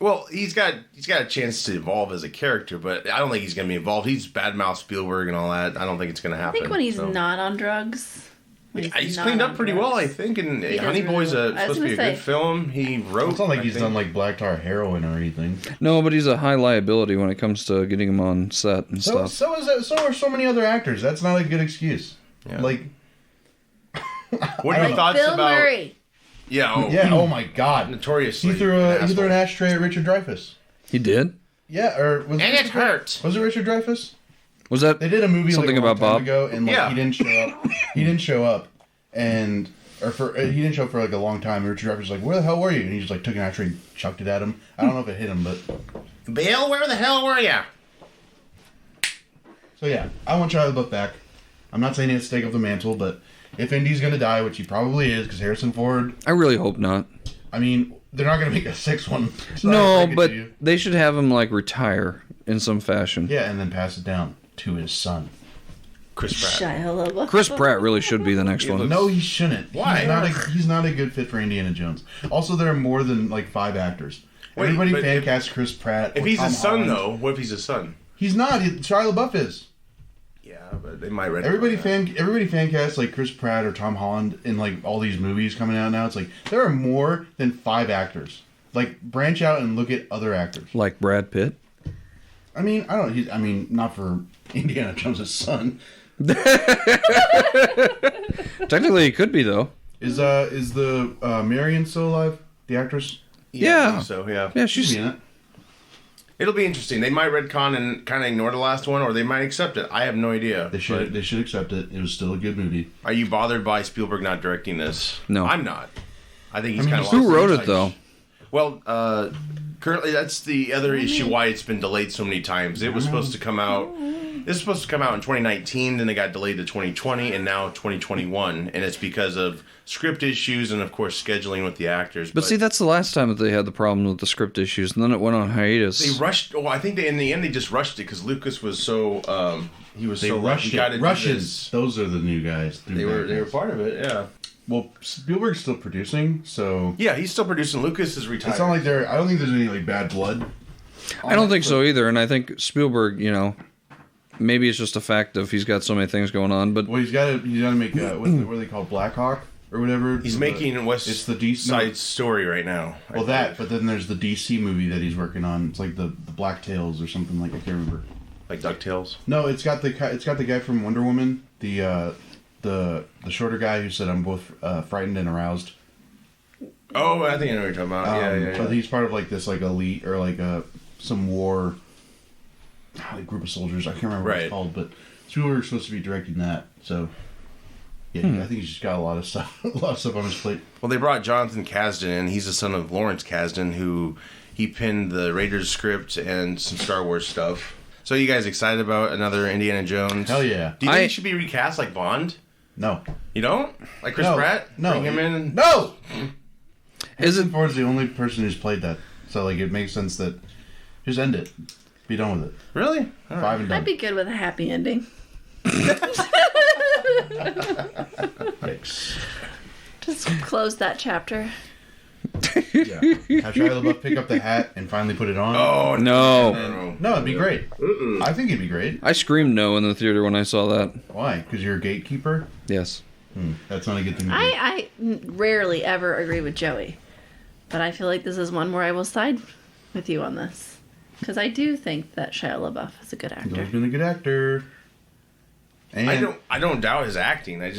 Speaker 3: Well, he's got a chance to evolve as a character, but I don't think he's going to be involved. He's badmouth Spielberg and all that. I don't think it's going to
Speaker 6: I
Speaker 3: happen.
Speaker 6: think when he's
Speaker 3: so.
Speaker 6: not on drugs. when
Speaker 3: He's
Speaker 6: not
Speaker 3: cleaned
Speaker 6: on
Speaker 3: up pretty well, I
Speaker 6: drugs.
Speaker 3: think. And
Speaker 6: He does
Speaker 3: Honey Boy's
Speaker 6: really well. I was
Speaker 3: supposed to be a
Speaker 6: gonna
Speaker 3: good
Speaker 6: say.
Speaker 3: film. He wrote.
Speaker 5: It's not like
Speaker 3: I
Speaker 5: he's
Speaker 3: think.
Speaker 5: done like black tar heroin or anything.
Speaker 4: No, but he's a high liability when it comes to getting him on set and
Speaker 5: So
Speaker 4: stuff.
Speaker 5: so are so many other actors. That's not a good excuse.
Speaker 3: Yeah.
Speaker 5: Like
Speaker 3: What are your thoughts
Speaker 6: Bill
Speaker 3: about?
Speaker 6: Murray.
Speaker 3: Yeah. Oh,
Speaker 5: yeah, oh my god.
Speaker 3: Notoriously.
Speaker 5: He threw an ashtray at Richard Dreyfuss.
Speaker 4: He did?
Speaker 5: Yeah, or was
Speaker 3: And it hurt.
Speaker 5: Was it Richard Dreyfuss?
Speaker 4: Was that
Speaker 5: They did a movie
Speaker 4: Something
Speaker 5: like a long
Speaker 4: about
Speaker 5: time
Speaker 4: Bob?
Speaker 5: ago, and like
Speaker 3: Yeah.
Speaker 5: he didn't show up. He didn't show up, and he didn't show up for like a long time. And Richard Dreyfuss was like, "Where the hell were you?" And he just like took an ashtray and chucked it at him. I don't know if it hit him, but
Speaker 3: Bill, where the hell were you?
Speaker 5: so yeah, I want Shia LaBeouf back. I'm not saying he has to take up the mantle, but if Indy's gonna die, which he probably is, because Harrison Ford,
Speaker 4: I really hope not.
Speaker 5: I mean, they're not going to make a 6th one. Sorry,
Speaker 4: No,
Speaker 5: break it
Speaker 4: but
Speaker 5: to you.
Speaker 4: they should have him like retire in some fashion.
Speaker 5: Yeah, and then pass it down to his son.
Speaker 3: Chris Pratt.
Speaker 6: Shia LaBeouf.
Speaker 4: Chris Pratt really should be the next one.
Speaker 5: No, he shouldn't.
Speaker 3: Why?
Speaker 5: He's not a good fit for Indiana Jones. Also, there are more than like 5 actors.
Speaker 3: Wait,
Speaker 5: Everybody
Speaker 3: but
Speaker 5: fan
Speaker 3: if-
Speaker 5: casts Chris Pratt.
Speaker 3: If
Speaker 5: or
Speaker 3: he's
Speaker 5: Tom
Speaker 3: his son,
Speaker 5: Holland.
Speaker 3: though, what if he's his son?
Speaker 5: He's not. Shia LaBeouf is.
Speaker 3: Yeah, but they might.
Speaker 5: Everybody fan casts like Chris Pratt or Tom Holland in like all these movies coming out now. It's like there are more than 5 actors. Like branch out and look at other actors.
Speaker 4: Like Brad Pitt.
Speaker 5: I mean, I don't. I mean, not for Indiana Jones' son.
Speaker 4: Technically, he could be though.
Speaker 5: Is the Marion still alive? The actress?
Speaker 4: Yeah.
Speaker 3: I think so yeah.
Speaker 4: Yeah,
Speaker 5: She's
Speaker 4: she's.
Speaker 5: in it.
Speaker 3: It'll be interesting. They might retcon and kind of ignore the last one, or they might accept it. I have no idea.
Speaker 5: They should accept it. It was still a good movie.
Speaker 3: Are you bothered by Spielberg not directing this?
Speaker 4: No.
Speaker 3: I'm not. I think he's
Speaker 5: I mean,
Speaker 3: kind of.
Speaker 4: Who wrote it though?
Speaker 3: Well, currently that's the other issue why it's been delayed so many times. It was supposed to come out. This is supposed to come out in 2019, then it got delayed to 2020, and now 2021, and it's because of script issues and of course scheduling with the actors.
Speaker 4: But see, that's the last time that they had the problem with the script issues, and then it went on hiatus.
Speaker 3: they rushed. Well, I think in the end they just rushed it because Lucas was so he was
Speaker 5: They
Speaker 3: so
Speaker 5: rushed
Speaker 3: gotta
Speaker 5: it.
Speaker 3: do
Speaker 5: Russians.
Speaker 3: this.
Speaker 5: Those are the new guys.
Speaker 3: They were part of it. Yeah.
Speaker 5: Well, Spielberg's still producing, so
Speaker 3: Yeah, he's still producing. Lucas is retired.
Speaker 5: it's not like I don't think there's any like bad blood.
Speaker 4: I don't think so either, and I think Spielberg, maybe it's just a fact of he's got so many things going on, but
Speaker 5: Well, he's got to make what are they called, Black Hawk or whatever.
Speaker 3: He's making West
Speaker 5: It's the DC
Speaker 3: Side Story right now.
Speaker 5: Well, but then there's the DC movie that he's working on. It's like the Black Tails or something like I can't remember.
Speaker 3: Like DuckTales.
Speaker 5: No, it's got the guy from Wonder Woman, the shorter guy who said I'm both frightened and aroused.
Speaker 3: Oh, I think I know what you're talking about. Yeah.
Speaker 5: But he's part of like this like elite or like some war like group of soldiers. I can't remember what it's called, but Spielberg's supposed to be directing that. So yeah, I think he's just got a lot of stuff on his plate.
Speaker 3: Well, they brought Jonathan Kasdan in. He's the son of Lawrence Kasdan, who he penned the Raiders script and some Star Wars stuff. So, you guys excited about another Indiana Jones?
Speaker 5: Hell yeah!
Speaker 3: Do you think he should be recast like Bond?
Speaker 5: No,
Speaker 3: You don't? Like Chris
Speaker 5: no,
Speaker 3: Pratt?
Speaker 5: no,
Speaker 3: Bring him in?
Speaker 5: No.
Speaker 4: is it?
Speaker 5: Harrison Ford's the only person who's played that, so like it makes sense that just end it, be done with it.
Speaker 3: Really? All right.
Speaker 5: 5 and done.
Speaker 6: I'd be good with a happy ending.
Speaker 5: Yikes.
Speaker 6: Just close that chapter.
Speaker 5: Yeah. Have Shia LaBeouf pick up the hat and finally put it on.
Speaker 3: Oh,
Speaker 4: No,
Speaker 5: No, it'd be great. I think it'd be great.
Speaker 4: I screamed no in the theater when I saw that.
Speaker 5: Why? Because you're a gatekeeper?
Speaker 4: Yes.
Speaker 5: That's not a good thing to do.
Speaker 6: I rarely ever agree with Joey, but I feel like this is one where I will side with you on this. Because I do think that Shia LaBeouf is a good
Speaker 5: He's
Speaker 6: actor.
Speaker 5: always been a good actor. And
Speaker 3: I don't doubt his acting. I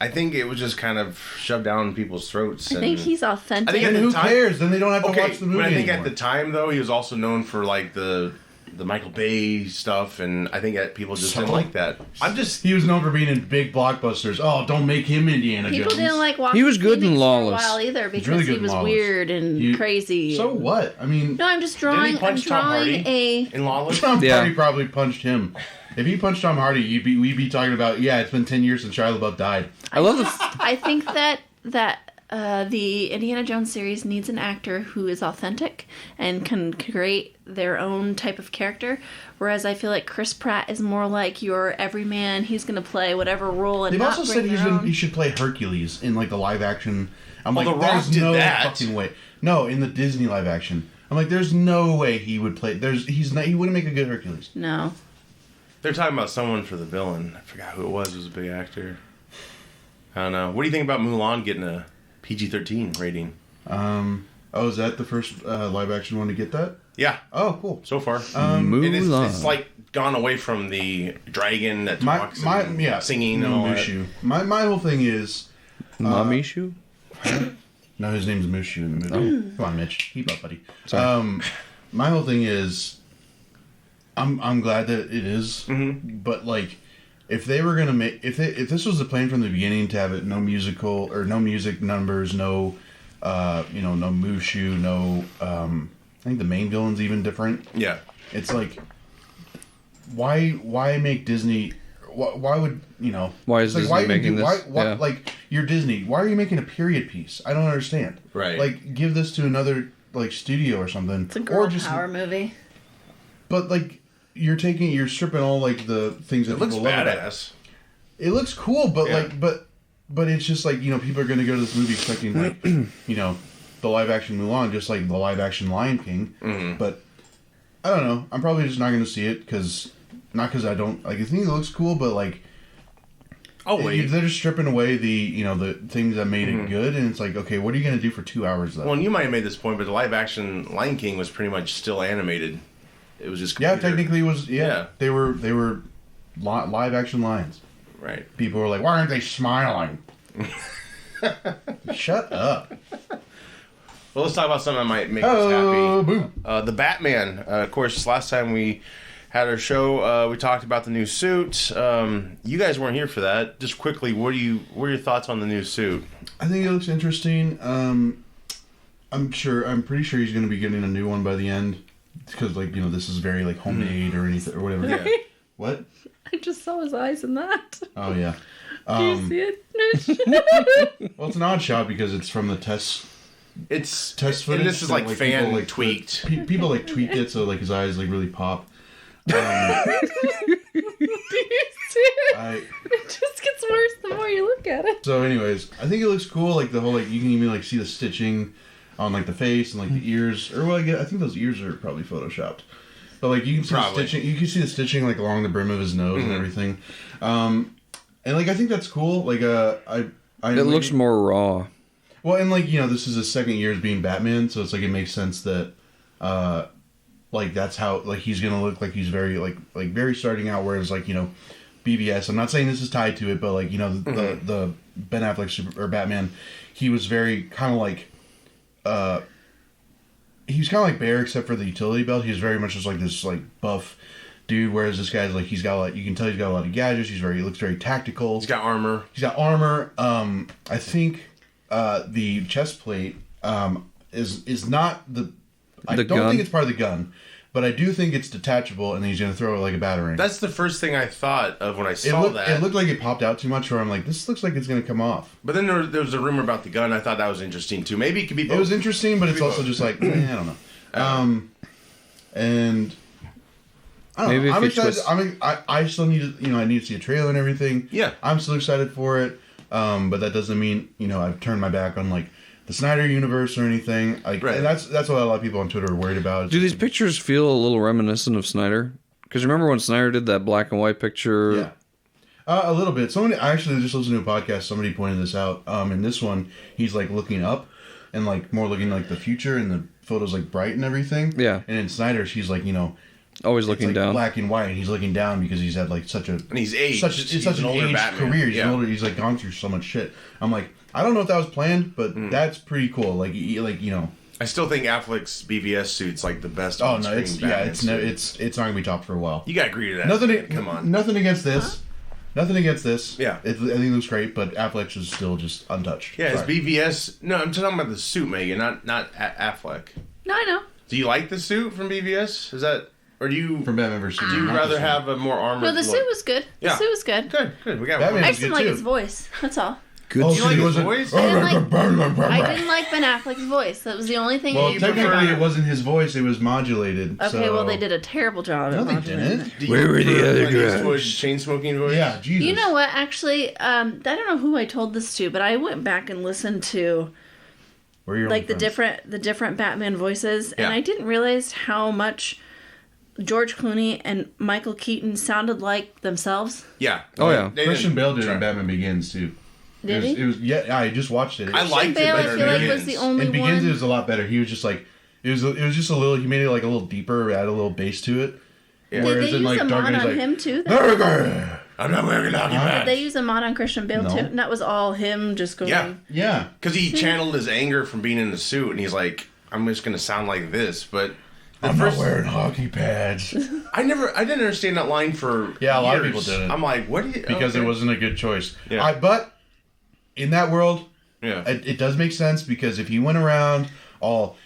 Speaker 3: think it was just kind of shoved down people's throats.
Speaker 6: I think he's authentic.
Speaker 3: I think
Speaker 5: and
Speaker 3: at
Speaker 5: who
Speaker 3: the time-
Speaker 5: cares? Then they don't have to
Speaker 3: Okay,
Speaker 5: watch the movie
Speaker 3: but I think
Speaker 5: anymore.
Speaker 3: at the time though, he was also known for like the Michael Bay stuff, and I think that people just didn't like that. I'm just
Speaker 5: He was known for being in big blockbusters. Oh, don't make him Indiana
Speaker 6: People
Speaker 5: Jones.
Speaker 6: didn't like Walking
Speaker 4: He was good in
Speaker 6: Phoenix
Speaker 4: Lawless.
Speaker 6: for a while either because
Speaker 5: really good
Speaker 6: he
Speaker 5: in
Speaker 6: was
Speaker 5: Lawless.
Speaker 6: weird and crazy.
Speaker 5: So what? I mean,
Speaker 6: No, I'm just
Speaker 3: Didn't
Speaker 6: drawing.
Speaker 3: he punch
Speaker 6: I'm
Speaker 3: Tom
Speaker 6: drawing
Speaker 3: Hardy?
Speaker 6: a.
Speaker 3: in Lawless.
Speaker 5: Tom
Speaker 4: Yeah.
Speaker 5: Hardy probably punched him. If he punched Tom Hardy, we'd be talking about, yeah, it's been 10 years since Shia LaBeouf died.
Speaker 4: I love the.
Speaker 6: I think that the Indiana Jones series needs an actor who is authentic and can create their own type of character. Whereas I feel like Chris Pratt is more like your everyman. He's going to play whatever role and
Speaker 5: They've
Speaker 6: not
Speaker 5: also
Speaker 6: bring
Speaker 5: said
Speaker 6: their own.
Speaker 5: he should play Hercules in like the live action. I'm
Speaker 3: Well,
Speaker 5: like,
Speaker 3: The Rock
Speaker 5: there's
Speaker 3: did
Speaker 5: no
Speaker 3: that.
Speaker 5: fucking way. No, in the Disney live action. I'm like, there's no way he would play. He wouldn't make a good Hercules.
Speaker 6: No.
Speaker 3: They're talking about someone for the villain. I forgot who it was. It was a big actor. I don't know. What do you think about Mulan getting a PG-13 rating?
Speaker 5: Oh, is that the first live action one to get that?
Speaker 3: Yeah,
Speaker 5: Oh, cool.
Speaker 3: so far.
Speaker 5: Um,
Speaker 3: And
Speaker 4: Mulan.
Speaker 3: it's like gone away from the dragon that
Speaker 5: My
Speaker 3: talks and singing and
Speaker 5: no
Speaker 3: all that.
Speaker 5: Mushu. My whole thing is
Speaker 4: Mamishu?
Speaker 5: no, his name's Mushu in the movie. Come on, Mitch, keep up, buddy.
Speaker 4: Sorry.
Speaker 5: My whole thing is, I'm glad that it is, but like, if they were gonna make if this was the plan from the beginning to have it no musical or no music numbers, no no Mushu, no I think the main villain's even different.
Speaker 3: Yeah.
Speaker 5: It's like, why make Disney? Why would
Speaker 4: Why is
Speaker 5: it's like,
Speaker 4: Disney
Speaker 5: why even
Speaker 4: making
Speaker 5: do,
Speaker 4: this?
Speaker 5: Why,
Speaker 4: Yeah.
Speaker 5: like you're Disney. Why are you making a period piece? I don't understand.
Speaker 3: Right.
Speaker 5: Like, give this to another like studio or something.
Speaker 6: It's a girl
Speaker 5: or just,
Speaker 6: power movie.
Speaker 5: But like, you're stripping all like the things that
Speaker 3: It looks
Speaker 5: people love about it.
Speaker 3: badass.
Speaker 5: It looks cool, but
Speaker 3: Yeah.
Speaker 5: like, but it's just like, people are going to go to this movie expecting like, the live action Mulan, just like the live action Lion King.
Speaker 3: Mm-hmm.
Speaker 5: But I don't know. I'm probably just not going to see it not because I don't like. I think it looks cool, but like,
Speaker 3: Oh wait.
Speaker 5: they're just stripping away the the things that made
Speaker 3: Mm-hmm.
Speaker 5: it good, and it's like, okay, what are you going to do for 2 hours though?
Speaker 3: Well, and you might have made this point, but the live action Lion King was pretty much still animated. It was just
Speaker 5: yeah,
Speaker 3: computer.
Speaker 5: technically it was. Yeah,
Speaker 3: Yeah.
Speaker 5: they were live action lions.
Speaker 3: Right.
Speaker 5: People were like, why aren't they smiling? Shut up.
Speaker 3: Well, let's talk about something that might make
Speaker 5: Oh,
Speaker 3: us happy.
Speaker 5: boom.
Speaker 3: The Batman. Of course, last time we had our show, we talked about the new suit. You guys weren't here for that. Just quickly, what are your thoughts on the new suit?
Speaker 5: I think it looks interesting. I'm pretty sure he's going to be getting a new one by the end. Because, this is very, homemade or anything, or whatever.
Speaker 3: Yeah.
Speaker 5: What?
Speaker 6: I just saw his eyes in that.
Speaker 5: Oh, yeah.
Speaker 6: Do you see it, Mitch?
Speaker 5: Well, it's an odd shot because it's from the test footage.
Speaker 3: And this is
Speaker 5: that,
Speaker 3: fan
Speaker 5: people,
Speaker 3: tweaked.
Speaker 5: People, tweaked it so, his eyes, really pop.
Speaker 6: Do you see it? It just gets worse the more you look at it.
Speaker 5: So, anyways, I think it looks cool. The whole, you can even, see the stitching on, the face and, the ears. Or, well, I think those ears are probably photoshopped. But, you can see the stitching. You can see the stitching, along the brim of his nose and everything. And, I think that's cool. It
Speaker 4: looks more raw.
Speaker 5: Well, and, this is his second year as being Batman, so it's, it makes sense that, that's how, he's gonna look like he's very, very starting out, whereas, BVS, I'm not saying this is tied to it, but, the Ben Affleck Batman, he was very kind of he was kind of like Bear, except for the utility belt. He was very much just this buff dude, whereas this guy's he's got you can tell he's got a lot of gadgets. He looks very tactical.
Speaker 3: He's got armor.
Speaker 5: I think the chest plate is not the. I don't
Speaker 4: gun?
Speaker 5: think it's part of the gun, but I do think it's detachable, and he's gonna throw it like a batarang.
Speaker 3: That's the first thing I thought of when I saw that.
Speaker 5: It looked like it popped out too much, where I'm like, this looks like it's gonna come off.
Speaker 3: But then there was a rumor about the gun. I thought that was interesting too. Maybe it could be both.
Speaker 5: It was interesting, but it's also just I don't know. And I don't
Speaker 4: Maybe
Speaker 5: know.
Speaker 4: if
Speaker 5: I'm
Speaker 4: you
Speaker 5: excited.
Speaker 4: twist-
Speaker 5: I still need to, I need to see a trailer and everything.
Speaker 3: Yeah.
Speaker 5: I'm still excited for it. But that doesn't mean, I've turned my back on the Snyder universe or anything.
Speaker 3: Right.
Speaker 5: And that's what a lot of people on Twitter are worried about.
Speaker 4: Do these pictures feel a little reminiscent of Snyder? Because remember when Snyder did that black and white picture?
Speaker 5: Yeah. A little bit. I actually just listened to a podcast. Somebody pointed this out. In this one, he's looking up and more looking the future, and the photos bright and everything.
Speaker 4: Yeah.
Speaker 5: And in Snyder, she's
Speaker 4: Always looking
Speaker 5: it's
Speaker 4: down.
Speaker 5: black and white, and he's looking down because he's had such a
Speaker 3: And he's aged.
Speaker 5: It's
Speaker 3: He's
Speaker 5: such
Speaker 3: an
Speaker 5: an
Speaker 3: older
Speaker 5: aged
Speaker 3: Batman.
Speaker 5: career. He's
Speaker 3: Yeah.
Speaker 5: older. He's gone through so much shit. I'm I don't know if that was planned, but that's pretty cool.
Speaker 3: I still think Affleck's BVS suit's the best.
Speaker 5: Oh no,
Speaker 3: on-screen
Speaker 5: it's
Speaker 3: Batman suit.
Speaker 5: it's not gonna be topped for a while.
Speaker 3: You gotta agree to that. Come on.
Speaker 5: Nothing against this. Nothing against this.
Speaker 3: Yeah.
Speaker 5: I think it looks great, but Affleck's is still just untouched.
Speaker 3: Yeah,
Speaker 5: Sorry.
Speaker 3: it's BVS. No, I'm talking about the suit, Megan, not Affleck.
Speaker 6: No, I know.
Speaker 3: Do you like the suit from BVS? Is that, or do you
Speaker 5: From Batman vs.
Speaker 3: do you
Speaker 5: Superman, not
Speaker 3: rather
Speaker 5: this one.
Speaker 3: have a more armored?
Speaker 6: No, the suit
Speaker 3: look?
Speaker 6: was good. The
Speaker 3: Yeah.
Speaker 6: suit was good.
Speaker 3: Good. We got
Speaker 5: Batman
Speaker 3: one.
Speaker 6: I
Speaker 5: was
Speaker 6: just didn't
Speaker 5: good,
Speaker 6: like
Speaker 5: too.
Speaker 6: his voice. That's all.
Speaker 4: Good.
Speaker 5: Oh,
Speaker 3: Do you
Speaker 5: so
Speaker 3: like
Speaker 5: he
Speaker 3: his
Speaker 5: wasn't-
Speaker 3: voice?
Speaker 6: I didn't like Ben Affleck's voice. That was the only thing.
Speaker 5: Well,
Speaker 3: you
Speaker 5: technically,
Speaker 3: prefer-
Speaker 5: it wasn't his voice; it was modulated.
Speaker 6: Okay,
Speaker 5: so...
Speaker 6: well, they did a terrible job.
Speaker 5: No,
Speaker 6: at
Speaker 5: they
Speaker 6: modulating
Speaker 5: didn't.
Speaker 6: it.
Speaker 3: Do you
Speaker 4: Where were the
Speaker 3: prefer
Speaker 4: other
Speaker 3: Clint
Speaker 4: guys?
Speaker 3: Eastwood's chain smoking voice?
Speaker 5: Yeah, Jesus.
Speaker 6: You know what? Actually, I don't know who I told this to, but I went back and listened to
Speaker 5: Where are your
Speaker 6: the
Speaker 5: own friends?
Speaker 6: different Batman voices,
Speaker 3: Yeah.
Speaker 6: and I didn't realize how much George Clooney and Michael Keaton sounded like themselves.
Speaker 3: Yeah.
Speaker 4: Oh, yeah.
Speaker 3: They
Speaker 5: Christian
Speaker 3: didn't
Speaker 5: Bale did it
Speaker 3: try.
Speaker 5: in Batman Begins too.
Speaker 6: Did he?
Speaker 5: It was yeah. I just watched it.
Speaker 3: I liked it
Speaker 6: Bale, I
Speaker 3: better
Speaker 6: feel
Speaker 3: than
Speaker 6: like was
Speaker 3: Begins.
Speaker 6: the only
Speaker 5: In Begins,
Speaker 6: one.
Speaker 5: it was a lot better. He was just it was just a little. He made it a little deeper, add a little bass to it.
Speaker 3: Yeah.
Speaker 6: Did
Speaker 5: Whereas
Speaker 6: they
Speaker 5: in
Speaker 6: use a
Speaker 5: Dark
Speaker 6: mod
Speaker 5: Knight,
Speaker 6: on
Speaker 5: he's
Speaker 6: him too?
Speaker 3: I'm not wearing a hockey
Speaker 6: Did
Speaker 3: pad.
Speaker 6: they use a mod on Christian Bale
Speaker 5: No.
Speaker 6: too? And that was all him just going.
Speaker 3: Yeah.
Speaker 5: Yeah.
Speaker 3: Because he channeled his anger from being in the suit, and he's like, I'm just going to sound like this. But the
Speaker 5: I'm
Speaker 3: first,
Speaker 5: not wearing hockey pads
Speaker 3: I didn't understand that line for
Speaker 5: Yeah, a lot of
Speaker 3: years.
Speaker 5: people didn't.
Speaker 3: I'm like, what do you...
Speaker 5: because
Speaker 3: okay.
Speaker 5: it wasn't a good choice.
Speaker 3: Yeah.
Speaker 5: But in that world,
Speaker 3: Yeah.
Speaker 5: it does make sense because if he went around all,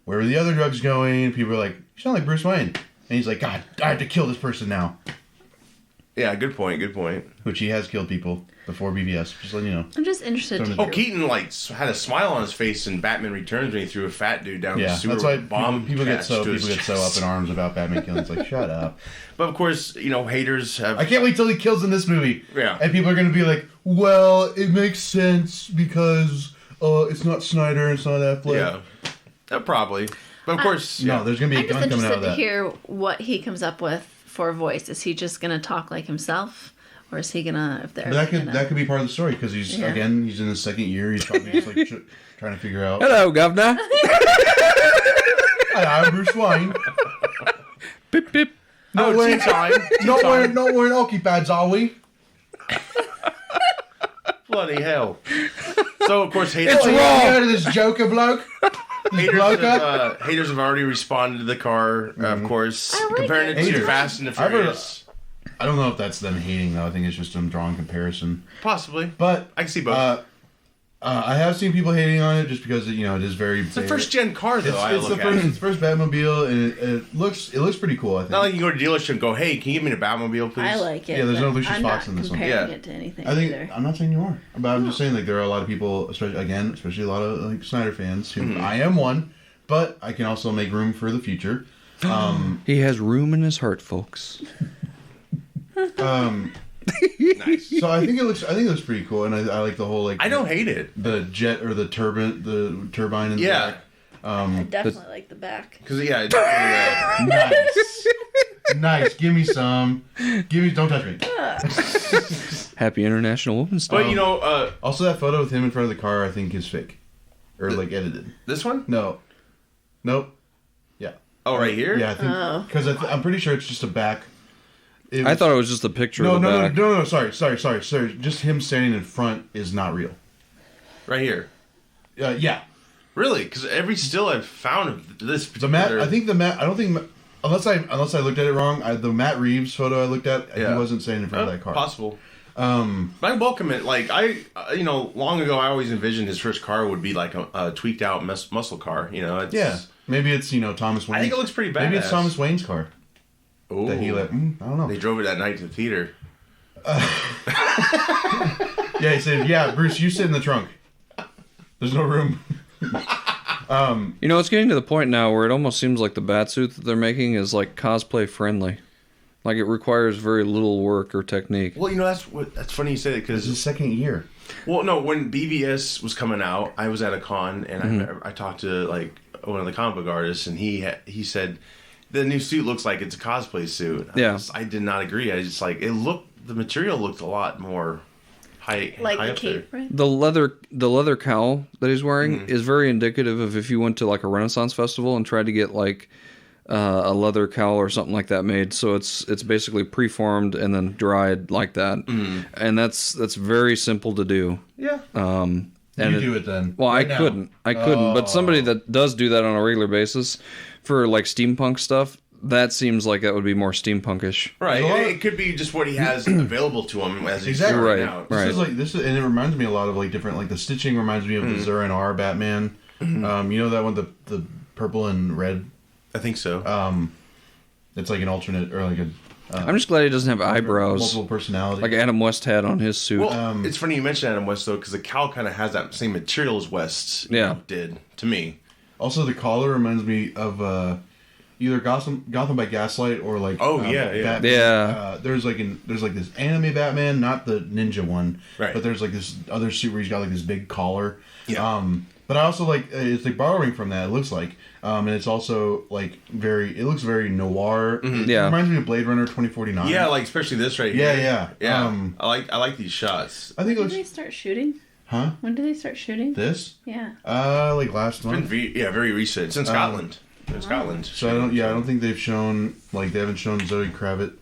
Speaker 5: where are the other drugs going? People are like, you sound like Bruce Wayne, and he's like, God, I have to kill this person now.
Speaker 3: Yeah, good point. Good point.
Speaker 5: Which he has killed people before BVS. Just letting you know.
Speaker 6: I'm just interested to
Speaker 3: Oh,
Speaker 6: hear.
Speaker 3: Keaton had a smile on his face in Batman Returns when he threw a fat dude down the
Speaker 5: Yeah,
Speaker 3: sewer.
Speaker 5: that's why
Speaker 3: with a bomb
Speaker 5: people get so
Speaker 3: attached to his
Speaker 5: up
Speaker 3: chest.
Speaker 5: in arms about Batman killing. It's like, shut up.
Speaker 3: But of course, haters have.
Speaker 5: I can't wait till he kills in this movie.
Speaker 3: Yeah.
Speaker 5: And people are going to be like, well, it makes sense because it's not Snyder, it's not Affleck.
Speaker 3: Yeah, probably. But of course,
Speaker 5: No, there's going to be
Speaker 6: I'm
Speaker 5: a
Speaker 6: just
Speaker 5: gun coming out
Speaker 6: interested
Speaker 5: of
Speaker 6: to
Speaker 5: that.
Speaker 6: hear what he comes up with for a voice. Is he just going to talk like himself? Or is he going to...
Speaker 5: But that could be part of the story because he's in his second year. He's probably just like trying to figure out.
Speaker 4: Hello, Governor.
Speaker 5: Hi, I'm Bruce Wayne.
Speaker 4: Pip, pip.
Speaker 5: Not wearing hockey pads, are we?
Speaker 3: bloody hell. So of course, haters.
Speaker 5: It's wrong. You heard of this Joker bloke?
Speaker 3: Haters have already responded to the car, of course,
Speaker 6: I like
Speaker 3: comparing it to
Speaker 5: Haters.
Speaker 3: Fast and the
Speaker 5: I've heard-
Speaker 3: Furious.
Speaker 5: I don't know if that's them hating though. I think it's just them drawing comparison.
Speaker 3: Possibly,
Speaker 5: But
Speaker 3: I can see both.
Speaker 5: I have seen people hating on it just because it is very.
Speaker 3: It's the first gen car, though.
Speaker 5: It's the first Batmobile, and it looks pretty cool. I think.
Speaker 3: Not like you go to a dealership and go, "Hey, can you give me the Batmobile, please?"
Speaker 6: I like it.
Speaker 5: Yeah, there's no
Speaker 6: but
Speaker 5: Lucius
Speaker 6: I'm
Speaker 5: Fox
Speaker 6: not
Speaker 5: in this one.
Speaker 6: comparing
Speaker 3: Yeah.
Speaker 6: it to anything
Speaker 5: I think
Speaker 6: either.
Speaker 5: I'm not saying you are, but I'm just saying like there are a lot of people, especially a lot of like Snyder fans who I am one, but I can also make room for the future.
Speaker 4: He has room in his heart, folks.
Speaker 3: Nice.
Speaker 5: So I think it looks pretty cool, and I like the whole like
Speaker 3: I don't hate it
Speaker 5: the jet or the turbine in the
Speaker 3: Yeah.
Speaker 5: back.
Speaker 6: I definitely like the back.
Speaker 3: because it's
Speaker 5: Nice, nice. Give me some. Don't touch me.
Speaker 4: Happy International Women's Day.
Speaker 3: but
Speaker 5: Also, that photo with him in front of the car, I think, is fake, or like edited.
Speaker 3: this one.
Speaker 5: No, nope. Yeah.
Speaker 3: Oh, right here.
Speaker 5: Yeah, I think because I'm pretty sure it's just a back.
Speaker 4: I thought it was just a picture of the back.
Speaker 5: No. Sorry. Just him standing in front is not real.
Speaker 3: Right here.
Speaker 5: Yeah.
Speaker 3: Really? Because every still I've found of this
Speaker 5: The Matt.
Speaker 3: particular-
Speaker 5: I think the Matt. I don't think unless I looked at it wrong. The Matt Reeves photo I looked at,
Speaker 3: Yeah.
Speaker 5: he wasn't standing in front of that car.
Speaker 3: Possible. But I welcome it. Like long ago, I always envisioned his first car would be like a tweaked out muscle car. It's,
Speaker 5: Yeah. Maybe it's Thomas Wayne.
Speaker 3: I think it looks pretty badass.
Speaker 5: Maybe it's Thomas Wayne's car
Speaker 3: Ooh.
Speaker 5: that he let. I don't know.
Speaker 3: They drove it that night to the theater.
Speaker 5: Yeah, he said, "Yeah, Bruce, you sit in the trunk. There's no room."
Speaker 4: It's getting to the point now where it almost seems like the Batsuit that they're making is like cosplay friendly. Like it requires very little work or technique.
Speaker 3: Well, that's funny you say that
Speaker 5: It's
Speaker 3: because
Speaker 5: his second year.
Speaker 3: well, no, when BVS was coming out, I was at a con and I talked to like one of the comic book artists, and he said the new suit looks like it's a cosplay suit.
Speaker 4: Yeah.
Speaker 3: I did not agree. I just like the material looked a lot more high
Speaker 6: Like the
Speaker 3: up there.
Speaker 6: cape, right?
Speaker 4: The leather cowl that he's wearing is very indicative of if you went to like a Renaissance festival and tried to get like a leather cowl or something like that made. So it's basically preformed and then dried like that, and that's very simple to do.
Speaker 3: Yeah.
Speaker 4: And
Speaker 5: You do it then.
Speaker 4: Well,
Speaker 5: Right now.
Speaker 4: I couldn't. But somebody that does do that on a regular basis for like steampunk stuff, that seems like that would be more steampunkish.
Speaker 3: Right.
Speaker 5: There's a lot
Speaker 3: It could be just what he has available to him as he's
Speaker 5: Exactly.
Speaker 3: starting
Speaker 4: Right,
Speaker 3: out.
Speaker 4: right.
Speaker 5: This is, and it reminds me a lot of like different, like the stitching reminds me of the Zura and R Batman. That one, the purple and red.
Speaker 3: I think so.
Speaker 5: It's like an alternate or like a
Speaker 4: I'm just glad he doesn't have eyebrows
Speaker 5: multiple personality.
Speaker 4: like Adam West had on his suit.
Speaker 3: Well, it's funny you mentioned Adam West though, because the cowl kind of has that same material as West did to me.
Speaker 5: Also, the collar reminds me of either Gotham by Gaslight or like
Speaker 3: yeah.
Speaker 5: Batman.
Speaker 4: Yeah.
Speaker 5: There's like this anime Batman, not the ninja one,
Speaker 3: Right.
Speaker 5: but there's like this other suit where he's got like this big collar.
Speaker 3: Yeah.
Speaker 5: But I also like it's like borrowing from that. It looks like, and it's also like it looks very noir. It
Speaker 4: Yeah.
Speaker 5: reminds me of Blade Runner 2049.
Speaker 3: Yeah, like especially this right
Speaker 5: Yeah,
Speaker 3: here.
Speaker 5: yeah.
Speaker 3: I like these shots.
Speaker 5: I think it
Speaker 6: When did they
Speaker 5: looks,
Speaker 6: start shooting?
Speaker 5: huh?
Speaker 6: When did they start shooting?
Speaker 5: This,
Speaker 6: Yeah.
Speaker 5: like last month.
Speaker 3: Very recent. It's in Scotland. In Scotland.
Speaker 5: So I don't think they've shown they haven't shown Zoe Kravitz.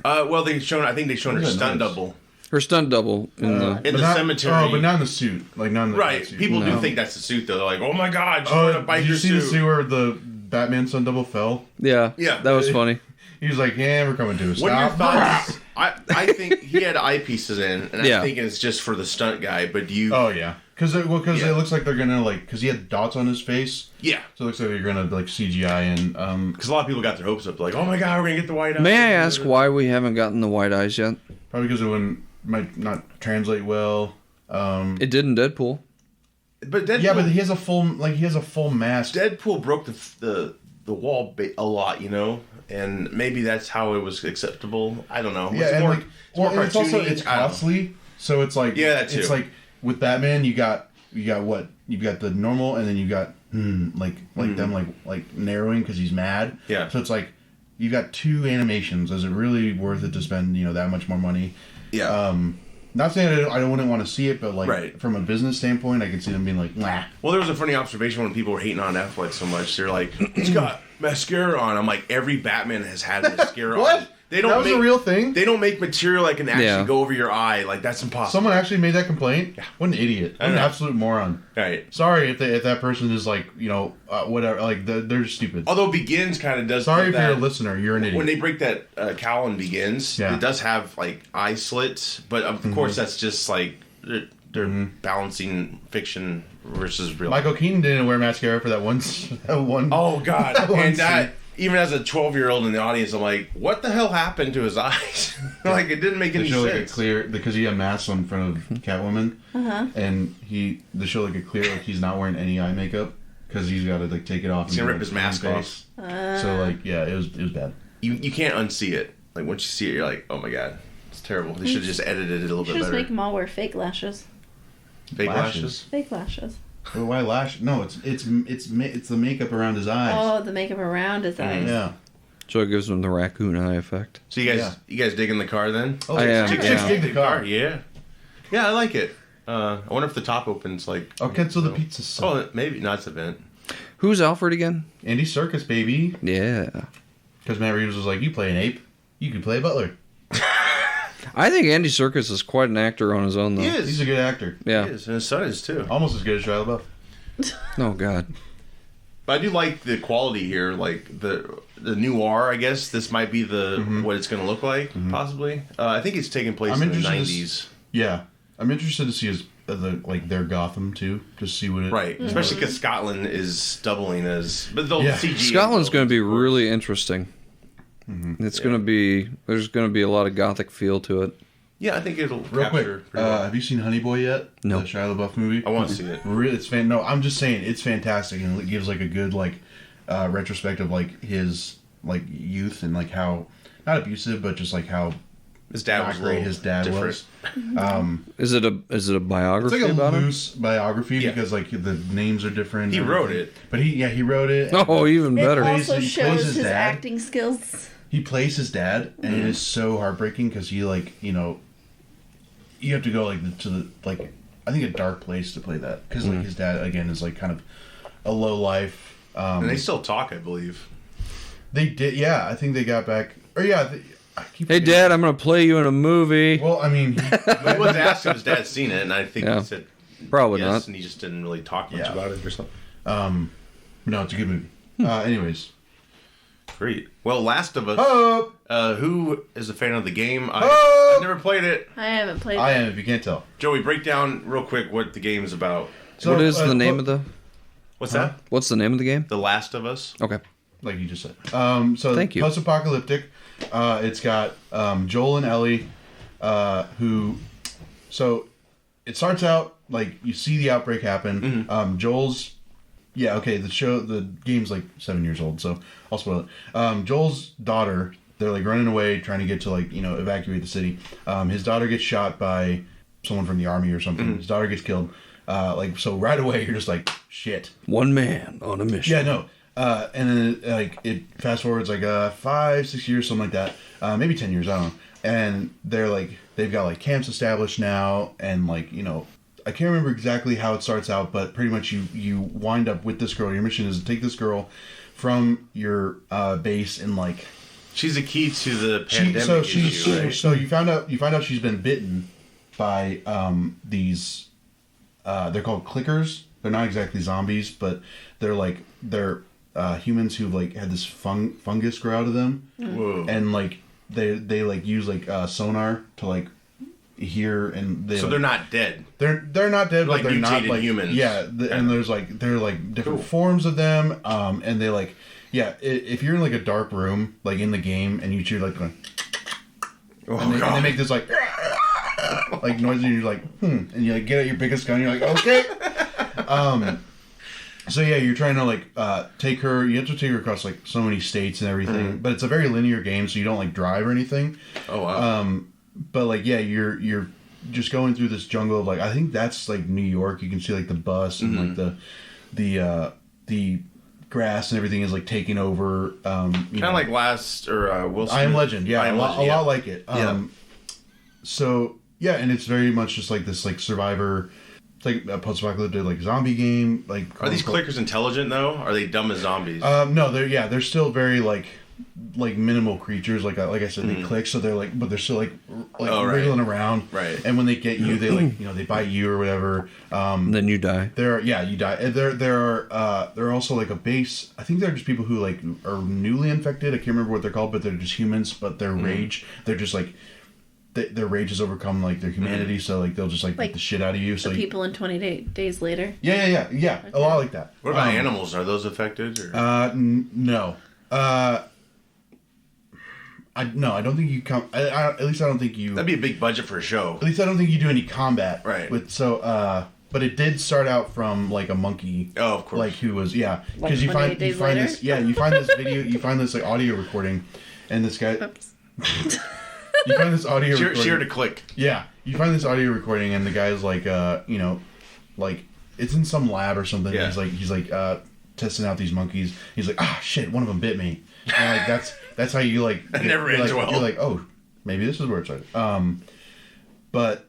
Speaker 3: Well, I think they've shown her
Speaker 5: What is that
Speaker 3: stunt
Speaker 5: noise?
Speaker 3: double
Speaker 4: Her stunt double in the
Speaker 3: in the cemetery.
Speaker 5: Oh, but not in the suit. Like not in the
Speaker 3: right.
Speaker 5: suit.
Speaker 3: People
Speaker 4: No.
Speaker 3: do think that's the suit though. They're like, oh my god, she's wearing a
Speaker 5: Did
Speaker 3: biker
Speaker 5: you see
Speaker 3: suit.
Speaker 5: the suit where the Batman stunt double fell?
Speaker 4: Yeah, that was funny.
Speaker 5: He was like, "Yeah, we're coming to a
Speaker 3: What are your
Speaker 5: stop."
Speaker 3: thoughts? I think he had eyepieces in, and
Speaker 4: Yeah.
Speaker 3: I'm thinking it's just for the stunt guy. But do you?
Speaker 5: Oh yeah. Because it looks like they're gonna because he had dots on his face.
Speaker 3: Yeah.
Speaker 5: So it looks like they're gonna CGI and
Speaker 3: Because a lot of people got their hopes up, like, oh my god, we're gonna get the white eyes.
Speaker 4: May I ask why we haven't gotten the white eyes yet?
Speaker 5: probably because it might not translate well.
Speaker 4: It did in Deadpool.
Speaker 3: But Deadpool,
Speaker 5: Yeah, but he has a full mask.
Speaker 3: Deadpool broke the wall a lot, and maybe that's how it was acceptable. I don't know.
Speaker 5: Yeah, and and it's also
Speaker 3: cartoony.
Speaker 5: costly, so it's like
Speaker 3: that too.
Speaker 5: It's like with Batman, you got what you've got the normal, and then you got them like narrowing because he's mad.
Speaker 3: Yeah.
Speaker 5: So it's like you've got 2 animations. Is it really worth it to spend that much more money?
Speaker 3: Yeah.
Speaker 5: Not saying I wouldn't want to see it, but
Speaker 3: Right.
Speaker 5: from a business standpoint, I can see them being like, nah.
Speaker 3: Well, there was a funny observation when people were hating on Netflix so much. They're like, he's got mascara on. I'm like, every Batman has had mascara
Speaker 5: What?
Speaker 3: on. They don't
Speaker 5: That was a real thing?
Speaker 3: They don't make material that can actually
Speaker 4: Yeah.
Speaker 3: go over your eye. Like, that's impossible.
Speaker 5: Someone actually made that complaint? What an idiot. What an
Speaker 3: know.
Speaker 5: absolute moron.
Speaker 3: Right.
Speaker 5: Sorry if that person is like, whatever. Like, they're stupid.
Speaker 3: Although Begins kind of does.
Speaker 5: Sorry if
Speaker 3: that.
Speaker 5: you're a listener. You're an idiot.
Speaker 3: When they break that cowl in Begins,
Speaker 5: Yeah.
Speaker 3: it does have like eye slits, but of course that's just like they're balancing fiction versus real.
Speaker 5: Michael Keaton didn't wear mascara for that one.
Speaker 3: Oh god!
Speaker 5: That one
Speaker 3: And that
Speaker 5: scene.
Speaker 3: even as a 12-year-old in the audience, I'm like, what the hell happened to his eyes? Like it didn't make
Speaker 5: They
Speaker 3: any
Speaker 5: show like a
Speaker 3: sense.
Speaker 5: clear because he had masks on in front of Catwoman, and they show like a clear he's not wearing any eye makeup because he's got to take it off.
Speaker 3: He's
Speaker 5: and
Speaker 3: gonna
Speaker 5: do,
Speaker 3: rip his
Speaker 5: clean
Speaker 3: mask
Speaker 5: face. So it was bad.
Speaker 3: You can't unsee it. Like once you see it, you're like, oh my god, it's terrible. They should have just edited it a little bit
Speaker 6: Just
Speaker 3: better.
Speaker 6: make them all wear fake lashes.
Speaker 3: Fake
Speaker 5: Lashes.
Speaker 3: lashes.
Speaker 6: Fake lashes.
Speaker 5: Well, why lash? No, it's the makeup around his eyes.
Speaker 6: Oh, the makeup around his eyes.
Speaker 5: Yeah.
Speaker 4: So it gives them the raccoon eye effect.
Speaker 3: So you guys digging the car then?
Speaker 5: Oh,
Speaker 4: I am,
Speaker 5: Chicks
Speaker 4: yeah.
Speaker 5: dig the car.
Speaker 3: Yeah. Yeah, I like it. I wonder if the top opens like.
Speaker 5: Okay, so the pizza's so.
Speaker 3: Oh, maybe not. It's a vent.
Speaker 4: Who's Alfred again?
Speaker 5: Andy Serkis, baby.
Speaker 4: Yeah.
Speaker 5: Because Matt Reeves was like, you play an ape, you can play a butler.
Speaker 4: I think Andy Serkis is quite an actor on his own, though.
Speaker 3: He is.
Speaker 5: He's a good actor.
Speaker 4: Yeah.
Speaker 3: He is, and his son is too.
Speaker 5: Almost as good as Shia LaBeouf.
Speaker 4: Oh, God.
Speaker 3: But I do like the quality here, like the noir. I guess this might be the what it's going to look like, possibly. I think it's taking place
Speaker 5: I'm
Speaker 3: in the
Speaker 5: interested to
Speaker 3: '90s,
Speaker 5: Yeah. I'm interested to see their Gotham, too. Just see what it...
Speaker 3: right? Especially because Scotland is doubling as, but they'll
Speaker 5: Yeah.
Speaker 3: CG.
Speaker 4: Scotland's going to be
Speaker 3: of course.
Speaker 4: really interesting. It's going to be... There's going to be a lot of Gothic feel to it.
Speaker 3: Yeah, I think it'll
Speaker 5: Real quick,
Speaker 3: capture. pretty well.
Speaker 5: have you seen Honey Boy yet?
Speaker 4: No.
Speaker 5: The Shia LaBeouf movie?
Speaker 3: I want to see it.
Speaker 5: Really, No, I'm just saying, it's fantastic, and it gives, a good, retrospective, his, youth and, how... Not abusive, but just, how...
Speaker 3: His dad
Speaker 5: not
Speaker 3: was a
Speaker 5: great
Speaker 3: little
Speaker 5: his dad
Speaker 3: different.
Speaker 5: was.
Speaker 4: Is it a
Speaker 5: It's
Speaker 4: biography
Speaker 5: like a
Speaker 4: about him?
Speaker 5: loose biography
Speaker 3: Yeah.
Speaker 5: because the names are different.
Speaker 3: He
Speaker 5: and
Speaker 3: wrote
Speaker 5: everything.
Speaker 3: it.
Speaker 5: But he wrote it.
Speaker 4: Oh, even
Speaker 6: It
Speaker 4: better.
Speaker 6: also
Speaker 5: He plays
Speaker 6: shows
Speaker 5: his
Speaker 6: his
Speaker 5: dad.
Speaker 6: acting skills.
Speaker 5: He plays his dad, and it is so heartbreaking because he you have to go to the I think a dark place to play that because his dad again is kind of a low life.
Speaker 3: And they still talk, I believe.
Speaker 5: They did, yeah. I think they got back. Or yeah, I keep
Speaker 4: Hey,
Speaker 5: forgetting.
Speaker 4: Dad, I'm going to play you in a movie.
Speaker 5: Well, I mean,
Speaker 3: He was asked if his dad's seen it, and I think
Speaker 4: Yeah.
Speaker 3: he said
Speaker 4: Probably
Speaker 3: yes,
Speaker 4: not.
Speaker 3: and he just didn't really talk much
Speaker 5: Yeah.
Speaker 3: about it or something.
Speaker 5: no, it's a good movie. Anyways,
Speaker 3: Great. Well, Last of Us.
Speaker 5: oh,
Speaker 3: Who is a fan of the game?
Speaker 5: Oh!
Speaker 3: I've never played it.
Speaker 6: I haven't played
Speaker 5: I
Speaker 6: it.
Speaker 5: am. If you can't tell.
Speaker 3: Joey, break down real quick what the game is about.
Speaker 5: So,
Speaker 4: What is the name
Speaker 5: look-
Speaker 4: of the...
Speaker 3: What's
Speaker 5: Huh?
Speaker 3: that?
Speaker 4: What's the name of the game?
Speaker 3: The Last of Us.
Speaker 4: Okay.
Speaker 5: Like you just said. So
Speaker 4: Thank you.
Speaker 5: post-apocalyptic. It's got Joel and Ellie, who. So it starts out you see the outbreak happen. Joel's. Yeah. Okay. The game's 7 years old, so I'll spoil it. Joel's daughter. They're running away, trying to get to evacuate the city. His daughter gets shot by someone from the army or something. His daughter gets killed. So right away you're just shit.
Speaker 4: One man on a mission.
Speaker 5: Yeah, no. And then it fast forwards 5-6 years, something like that. Maybe 10 years, I don't know. And they're they've got camps established now, and I can't remember exactly how it starts out, but pretty much you wind up with this girl. Your mission is to take this girl from your base and
Speaker 3: She's the key to the pandemic issue, right?
Speaker 5: so you find out she's been bitten by these they're called clickers. They're not exactly zombies, but they're humans who've had this fungus grow out of them,
Speaker 3: Whoa.
Speaker 5: and they use sonar to here, and
Speaker 3: So they're not dead.
Speaker 5: They're not dead,
Speaker 3: Like
Speaker 5: but they're not
Speaker 3: mutated
Speaker 5: like
Speaker 3: humans.
Speaker 5: Yeah, and there's like they're like different forms of them, and they like if you're in like a dark room like in the game and you hear like going, and they make this like noise, and you're like and you like get out your biggest gun, and you're like okay. So yeah, you're trying to like take her. You have to take her across like so many states and everything, but it's a very linear game, so you don't like drive or anything.
Speaker 3: Oh wow.
Speaker 5: But like yeah, you're just going through this jungle of like I think that's like New York. You can see like the bus and like the grass and everything is like taking over. Kind
Speaker 3: of like Last or Will Smith.
Speaker 5: I Am Legend. Yeah, a lot like it.
Speaker 3: Yeah.
Speaker 5: So yeah, and it's very much just like this like Survivor. It's like a post-apocalyptic like zombie game. Like
Speaker 3: Are these clickers intelligent though? Are they dumb as zombies?
Speaker 5: No, they're still very like minimal creatures. Like I said, they click, so they're like, but they're still like wriggling around.
Speaker 3: Right.
Speaker 5: And when they get you, they like they bite you or whatever.
Speaker 4: Then you die.
Speaker 5: You die. And there are also like a base. I think they're just people who like are newly infected. I can't remember what they're called, but they're just humans. But their rage, they're just like. Their rage has overcome like their humanity, so like they'll just like beat the shit out of you. So
Speaker 6: people in 20 days later.
Speaker 5: Yeah. Okay. A lot like that.
Speaker 3: What about animals? Are those affected? Or?
Speaker 5: No. I don't think you come. At least I don't think you.
Speaker 3: That'd be a big budget for a show.
Speaker 5: At least I don't think you do any combat.
Speaker 3: Right.
Speaker 5: But it did start out from like a monkey.
Speaker 3: Oh, of course.
Speaker 5: Like who was because
Speaker 6: Like
Speaker 5: you find
Speaker 6: days later?
Speaker 5: this you find this video, you find this like audio recording, and this guy.
Speaker 6: Oops.
Speaker 5: You find this audio recording.
Speaker 3: She heard a click.
Speaker 5: Yeah, you find this audio recording, and the guy's like, like it's in some lab or something.
Speaker 3: Yeah.
Speaker 5: He's like testing out these monkeys. He's like, shit, one of them bit me. And like that's how you like.
Speaker 3: That never ends well.
Speaker 5: You're like, oh, maybe this is where it started. But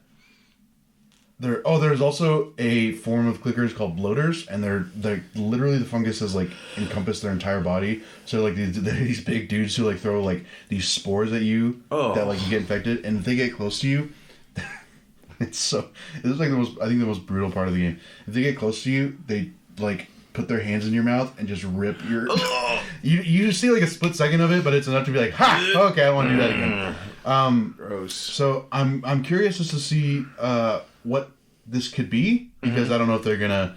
Speaker 5: there's also a form of clickers called bloaters, and they're literally the fungus has like encompassed their entire body. So like these big dudes who like throw like these spores at you that like you get infected, and if they get close to you, it's like the most brutal part of the game. If they get close to you, they like put their hands in your mouth and just rip your. You see like a split second of it, but it's enough to be like, ha, okay, I don't want to do that again.
Speaker 3: Gross.
Speaker 5: So I'm curious just to see what this could be, because I don't know if they're gonna.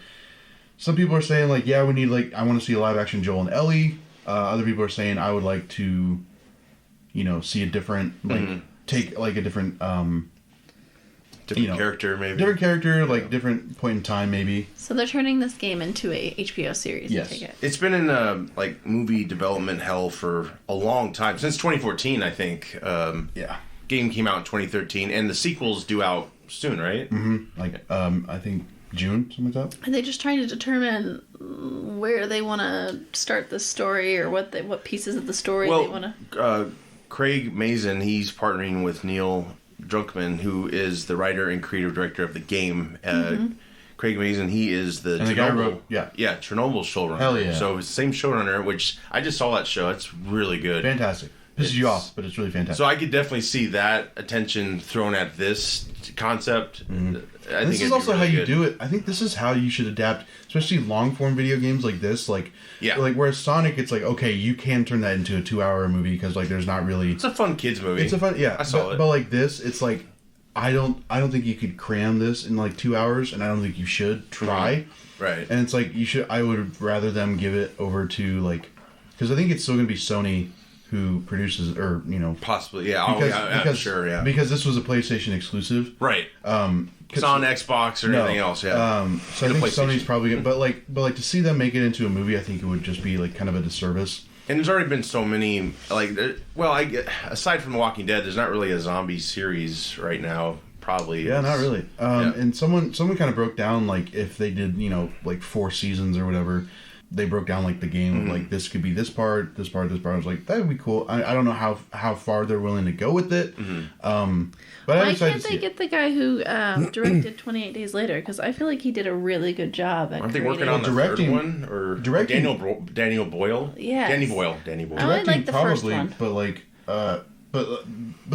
Speaker 5: Some people are saying like, yeah, we need like I want to see a live action Joel and Ellie. Other people are saying I would like to, see a different like take like a different
Speaker 3: character maybe.
Speaker 5: Different character, like different point in time maybe.
Speaker 6: So they're turning this game into a HBO series.
Speaker 5: Yes.
Speaker 6: I take it.
Speaker 3: It's been in like movie development hell for a long time, since 2014, I think. Game came out in 2013, and the sequel's due out soon, right?
Speaker 5: Mm-hmm. Like I think June, something like that.
Speaker 6: Are they just trying to determine where they want to start the story, or what pieces of the story they want to?
Speaker 3: Craig Mazin, he's partnering with Neil Druckmann, who is the writer and creative director of the game. Craig Mazin, he is the
Speaker 5: And the guy wrote
Speaker 3: Chernobyl showrunner.
Speaker 5: Hell yeah!
Speaker 3: So it's the same showrunner, which I just saw that show. It's really good.
Speaker 5: Fantastic. Pisses you off, but it's really fantastic.
Speaker 3: So I could definitely see that attention thrown at this concept. I think
Speaker 5: this is also how you do it. I think this is how you should adapt, especially long form video games like this. Like whereas Sonic, it's like okay, you can turn that into a 2-hour movie because like there's not really.
Speaker 3: It's a fun kids movie.
Speaker 5: It's a fun
Speaker 3: I saw it.
Speaker 5: But like this, it's like I don't think you could cram this in like 2 hours, and I don't think you should try.
Speaker 3: Right.
Speaker 5: And it's like I would rather them give it over to like, because I think it's still gonna be Sony who produces, or
Speaker 3: possibly,
Speaker 5: because,
Speaker 3: sure, yeah,
Speaker 5: because this was a PlayStation exclusive,
Speaker 3: right? It's on Xbox or anything else, yeah.
Speaker 5: So I think Sony's probably good, but like to see them make it into a movie, I think it would just be like kind of a disservice.
Speaker 3: And there's already been so many aside from The Walking Dead, there's not really a zombie series right now. Probably,
Speaker 5: yeah, not really. And someone kind of broke down like if they did like 4 seasons or whatever. They broke down like the game of like this could be this part, this part, this part. I was like, that would be cool. I don't know how far they're willing to go with it. But
Speaker 6: why can't they get the guy who directed 28 Days Later? Because I feel like he did a really good job at
Speaker 3: Aren't they
Speaker 6: creating.
Speaker 3: working on the third one? Or
Speaker 5: directing
Speaker 3: Daniel Boyle?
Speaker 6: Yes.
Speaker 3: Danny Boyle.
Speaker 6: I like the first one.
Speaker 5: But like but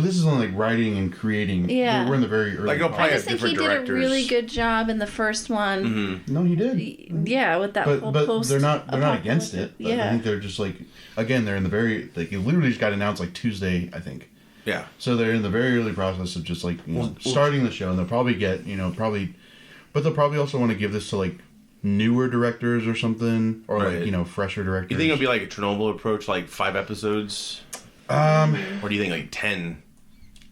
Speaker 5: this is only like writing and creating.
Speaker 6: Yeah.
Speaker 5: We're in the very early.
Speaker 3: Like he'll probably
Speaker 6: I
Speaker 3: have
Speaker 6: just think he
Speaker 3: different
Speaker 6: did a
Speaker 3: directors.
Speaker 6: really good job in the first one.
Speaker 5: No, he did.
Speaker 6: Yeah, with that whole
Speaker 5: but
Speaker 6: post.
Speaker 5: they're not against it. But
Speaker 6: Yeah.
Speaker 5: I think they're just like, again, they're in the very like it literally just got announced like Tuesday, I think.
Speaker 3: Yeah.
Speaker 5: So they're in the very early process of just like starting the show, and they'll probably get but they'll probably also want to give this to like newer directors or something, or like fresher directors.
Speaker 3: You think it'll be like a Chernobyl approach, like 5 episodes? Or do you think like 10?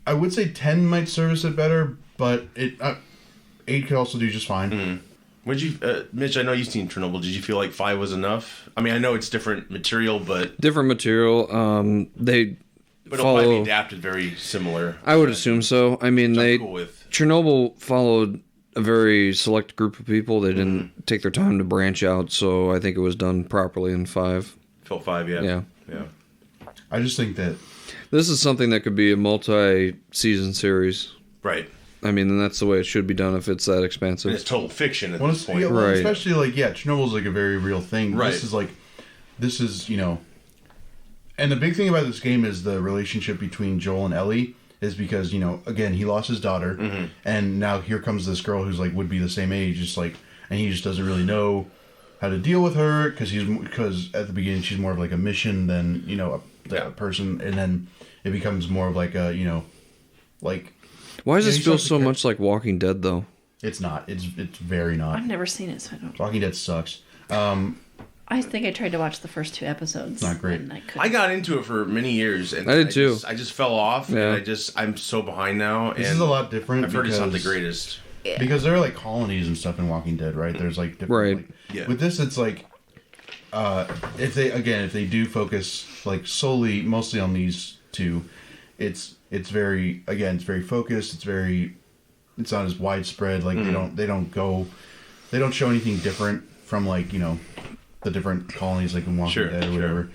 Speaker 5: I would say 10 might service it better, but 8 could also do just fine.
Speaker 3: Mm-hmm. Would you, Mitch? I know you've seen Chernobyl. Did you feel like 5 was enough? I mean, I know it's different material, but
Speaker 4: different material. They
Speaker 3: but it'll probably be adapted very similar.
Speaker 4: I would assume so. I mean,
Speaker 3: Cool with.
Speaker 4: Chernobyl followed a very select group of people. They didn't take their time to branch out, so I think it was done properly in 5.
Speaker 3: Phil 5, yeah.
Speaker 5: I just think that
Speaker 4: this is something that could be a multi-season series.
Speaker 3: Right.
Speaker 4: I mean, and that's the way it should be done if it's that expansive.
Speaker 3: And it's total fiction at this point.
Speaker 4: Right.
Speaker 5: Especially like Chernobyl's like a very real thing.
Speaker 3: Right.
Speaker 5: This is and the big thing about this game is the relationship between Joel and Ellie is because again he lost his daughter, and now here comes this girl who's like would be the same age, just like, and he just doesn't really know how to deal with her because at the beginning she's more of like a mission than a person, and then it becomes more of like a like.
Speaker 4: Why does this feel so much like Walking Dead though?
Speaker 5: It's not. It's very not.
Speaker 6: I've never seen it, so I don't.
Speaker 5: Walking Dead sucks.
Speaker 6: I think I tried to watch the first 2 episodes.
Speaker 5: Not great.
Speaker 6: And
Speaker 3: I got into it for many years, and
Speaker 4: I did too.
Speaker 3: I just fell off,
Speaker 4: Yeah.
Speaker 3: and I'm so behind now.
Speaker 5: This is a lot different.
Speaker 3: I've heard it's not the greatest.
Speaker 5: Because there are like colonies and stuff in Walking Dead, right? There's like different.
Speaker 4: Right.
Speaker 5: Like,
Speaker 3: Yeah.
Speaker 5: With this, it's like, if they do focus like mostly on these 2, it's very focused. It's not as widespread. Like they don't show anything different from like the different colonies like in Walking Dead or whatever.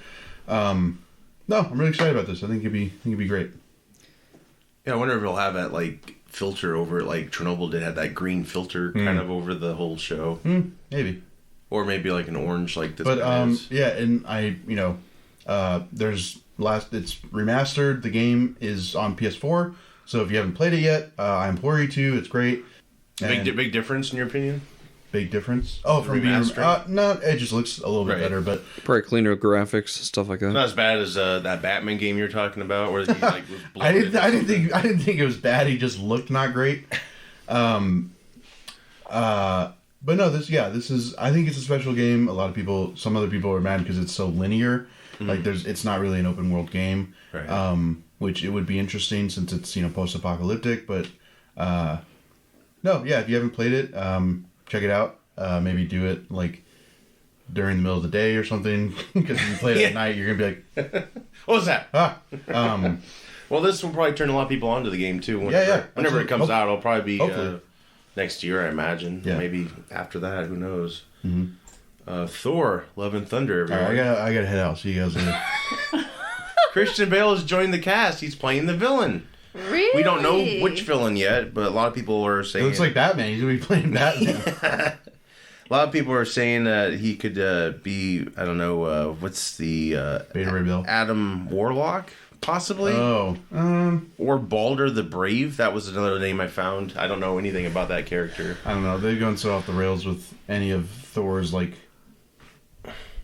Speaker 5: No, I'm really excited about this. I think it'd be great.
Speaker 3: Yeah, I wonder if it'll have that like filter over it, like Chernobyl did have that green filter kind of over the whole show.
Speaker 5: Maybe.
Speaker 3: Or maybe like an orange like this.
Speaker 5: But
Speaker 3: is.
Speaker 5: yeah, and it's remastered. The game is on PS4, so if you haven't played it yet, I implore you to. It's great.
Speaker 3: Big difference in your opinion?
Speaker 5: Big difference. Oh, from being no, it just looks a little bit better, but
Speaker 4: Probably cleaner graphics, stuff like that.
Speaker 3: Not as bad as that Batman game you're talking about, where he like was
Speaker 5: I didn't think it was bad. He just looked not great. But no, this is. I think it's a special game. Some other people are mad because it's so linear. Like it's not really an open world game.
Speaker 3: Right.
Speaker 5: Which it would be interesting since it's post apocalyptic. But no, yeah, if you haven't played it, check it out. Maybe do it like during the middle of the day or something. Because if you play it at night, you're gonna be like,
Speaker 3: what was that?
Speaker 5: Well,
Speaker 3: this will probably turn a lot of people onto the game too. Whenever it comes out, it'll probably be next year, I imagine. Yeah. Maybe after that, who knows? Mm-hmm. Thor: Love and Thunder.
Speaker 5: All right, I gotta head out. See you guys later.
Speaker 3: Christian Bale has joined the cast. He's playing the villain.
Speaker 6: Really?
Speaker 3: We don't know which villain yet, but a lot of people are saying
Speaker 5: it looks like Batman. He's gonna be playing Batman.
Speaker 3: A lot of people are saying that he could be. I don't know. What's the
Speaker 5: Beta Ray Bill?
Speaker 3: Adam Warlock, possibly.
Speaker 5: Oh.
Speaker 3: Or Balder the Brave. That was another name I found. I don't know anything about that character.
Speaker 5: I don't know. They've gone so off the rails with any of Thor's like.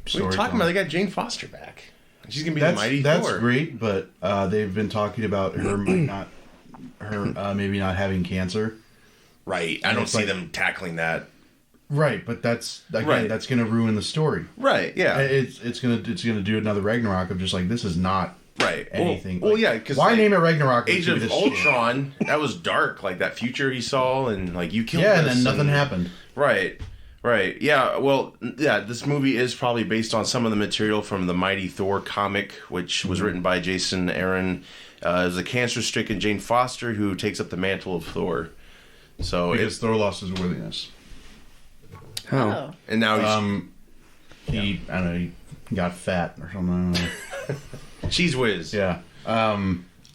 Speaker 3: What are you talking about? They got Jane Foster back. She's gonna be the mighty
Speaker 5: Thor. That's
Speaker 3: Thor.
Speaker 5: great, but they've been talking about her maybe not having cancer.
Speaker 3: Right. I don't see them tackling that.
Speaker 5: Right, but that's that's gonna ruin the story.
Speaker 3: Right. Yeah.
Speaker 5: It's gonna do another Ragnarok of just like this is not anything.
Speaker 3: Well, yeah. Because
Speaker 5: why name it Ragnarok?
Speaker 3: Age of Ultron. That was dark, like that future he saw, and like you killed.
Speaker 5: Yeah, and then nothing happened.
Speaker 3: Right. Right. Yeah. Well, yeah. This movie is probably based on some of the material from the Mighty Thor comic, which was written by Jason Aaron. Is a cancer-stricken Jane Foster who takes up the mantle of Thor. So
Speaker 5: because Thor lost his worthiness.
Speaker 4: How?
Speaker 6: Oh.
Speaker 3: And now he's
Speaker 5: I don't know. He got fat or something. I don't know.
Speaker 3: Cheese whiz.
Speaker 5: Yeah.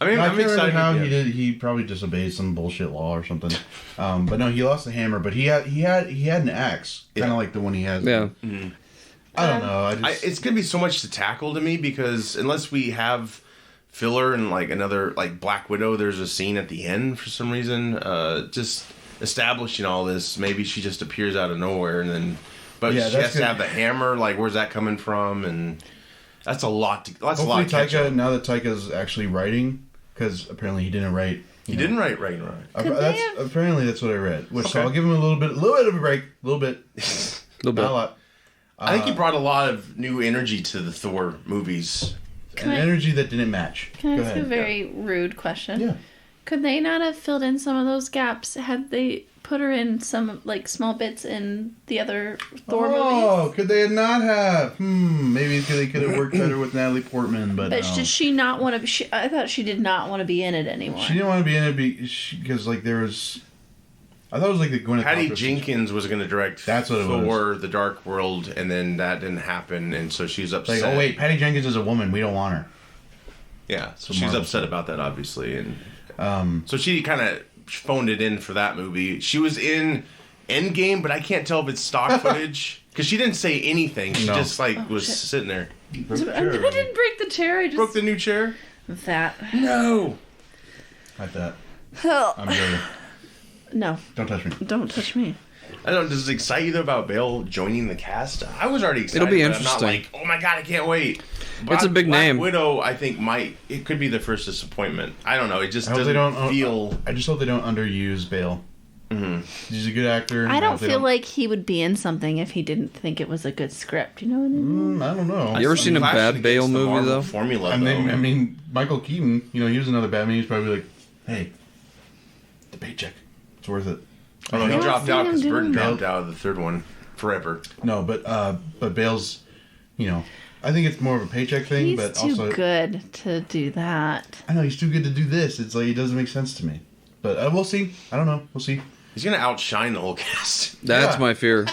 Speaker 3: I mean, I'm excited.
Speaker 5: How he did. He probably disobeyed some bullshit law or something. But no, he lost the hammer. But he had an axe, kind of like the one he has.
Speaker 4: Yeah.
Speaker 3: Mm-hmm.
Speaker 5: I don't know.
Speaker 3: It's gonna be so much to tackle to me because unless we have filler and like another like Black Widow, there's a scene at the end for some reason. Just establishing all this. Maybe she just appears out of nowhere and then. But she has to have the hammer. Like, where's that coming from? And that's a lot. That's a lot.
Speaker 5: Hopefully, now that Taika's actually writing because apparently he didn't write.
Speaker 3: He didn't write Ragnarok.
Speaker 5: Apparently that's what I read. Which so
Speaker 3: Okay.
Speaker 5: I'll give him a little bit of a break, a little bit,
Speaker 4: little bit.
Speaker 5: not a lot.
Speaker 3: I think he brought a lot of new energy to the Thor movies.
Speaker 5: An energy that didn't match.
Speaker 6: Can I
Speaker 5: Go
Speaker 6: ask
Speaker 5: ahead.
Speaker 6: a very rude question?
Speaker 5: Yeah.
Speaker 6: Could they not have filled in some of those gaps had they put her in some like small bits in the other Thor movies?
Speaker 5: Oh, could they not have? Maybe they could have worked better with Natalie Portman, but
Speaker 6: But
Speaker 5: no.
Speaker 6: does she not want to? I thought she did not want to be in it anymore.
Speaker 5: She didn't want to be in it because like there was. I thought it was like the Gwyneth
Speaker 3: Patty
Speaker 5: Paltrow
Speaker 3: Jenkins was going to direct
Speaker 5: That's what it
Speaker 3: Thor: The Dark World, and then that didn't happen, and so she's upset.
Speaker 5: Like, oh wait, Patty Jenkins is a woman. We don't want her.
Speaker 3: Yeah, so
Speaker 5: So
Speaker 3: she's
Speaker 5: Marvel.
Speaker 3: upset about that, obviously, and so she kind of phoned it in for that movie. She was in Endgame, but I can't tell if it's stock footage because she didn't say anything. She
Speaker 5: No.
Speaker 3: just was
Speaker 6: shit.
Speaker 3: sitting there.
Speaker 6: I didn't break the chair. I just
Speaker 3: Broke the new chair.
Speaker 6: that.
Speaker 3: No.
Speaker 5: Like that.
Speaker 6: Oh,
Speaker 5: I'm joking.
Speaker 6: no,
Speaker 5: Don't touch me.
Speaker 6: don't touch me.
Speaker 3: I don't. Does it excite you though about Bale joining the cast? I was already excited.
Speaker 4: It'll be
Speaker 3: but I'm not
Speaker 4: interesting.
Speaker 3: like, oh my god, I can't wait.
Speaker 4: It's a big
Speaker 3: Black
Speaker 4: name.
Speaker 3: Widow, I think it could be the first disappointment. I don't know. It just
Speaker 5: I hope
Speaker 3: doesn't
Speaker 5: they don't
Speaker 3: feel.
Speaker 5: I just hope they don't underuse Bale.
Speaker 3: Mm-hmm.
Speaker 5: He's a good actor.
Speaker 6: I don't
Speaker 5: hope they
Speaker 6: feel like he would be in something if he didn't think it was a good script. You know what I mean?
Speaker 5: I don't know.
Speaker 4: You ever seen a
Speaker 3: Flashing
Speaker 4: bad
Speaker 3: against
Speaker 4: Bale
Speaker 3: the
Speaker 4: movie
Speaker 3: Marvel
Speaker 4: though?
Speaker 3: Formula.
Speaker 5: I
Speaker 3: though.
Speaker 5: mean, Michael Keaton. You know, he was another Batman. He's probably like, hey, the paycheck. It's worth it.
Speaker 3: Oh, no, he
Speaker 6: don't
Speaker 3: dropped
Speaker 6: see
Speaker 3: out
Speaker 6: him
Speaker 3: because
Speaker 6: doing
Speaker 3: Burton
Speaker 6: that.
Speaker 3: dropped out of the third one forever.
Speaker 5: No, but Bale's, you know, I think it's more of a paycheck thing,
Speaker 6: He's
Speaker 5: but
Speaker 6: too
Speaker 5: also
Speaker 6: good to do that.
Speaker 5: I know he's too good to do this. It's like it doesn't make sense to me. But we'll see. I don't know. We'll see.
Speaker 3: He's gonna outshine the whole cast.
Speaker 4: That's
Speaker 5: Yeah.
Speaker 4: my fear.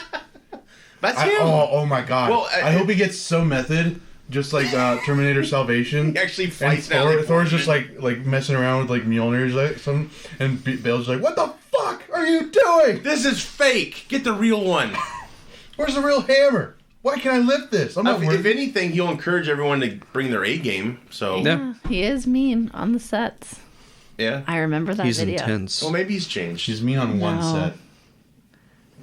Speaker 3: That's him.
Speaker 5: Oh my god!
Speaker 3: Well,
Speaker 5: I hope he gets so method, just like Terminator Salvation.
Speaker 3: He actually
Speaker 5: And
Speaker 3: fights Natalie
Speaker 5: Thor's just
Speaker 3: Portman.
Speaker 5: like messing around with like Mjolnir's like some, and Bale's just like, "What the fuck are you doing?
Speaker 3: This is fake. Get the real one.
Speaker 5: Where's the real hammer? Why can't I lift this? I'm not
Speaker 3: If
Speaker 5: worth
Speaker 3: anything, he'll encourage everyone to bring their A game. So
Speaker 4: Yeah.
Speaker 6: He is mean on the sets.
Speaker 3: yeah.
Speaker 6: I remember that
Speaker 4: He's
Speaker 6: video.
Speaker 4: intense.
Speaker 3: Well, maybe he's changed.
Speaker 5: She's mean on one
Speaker 6: No.
Speaker 5: set.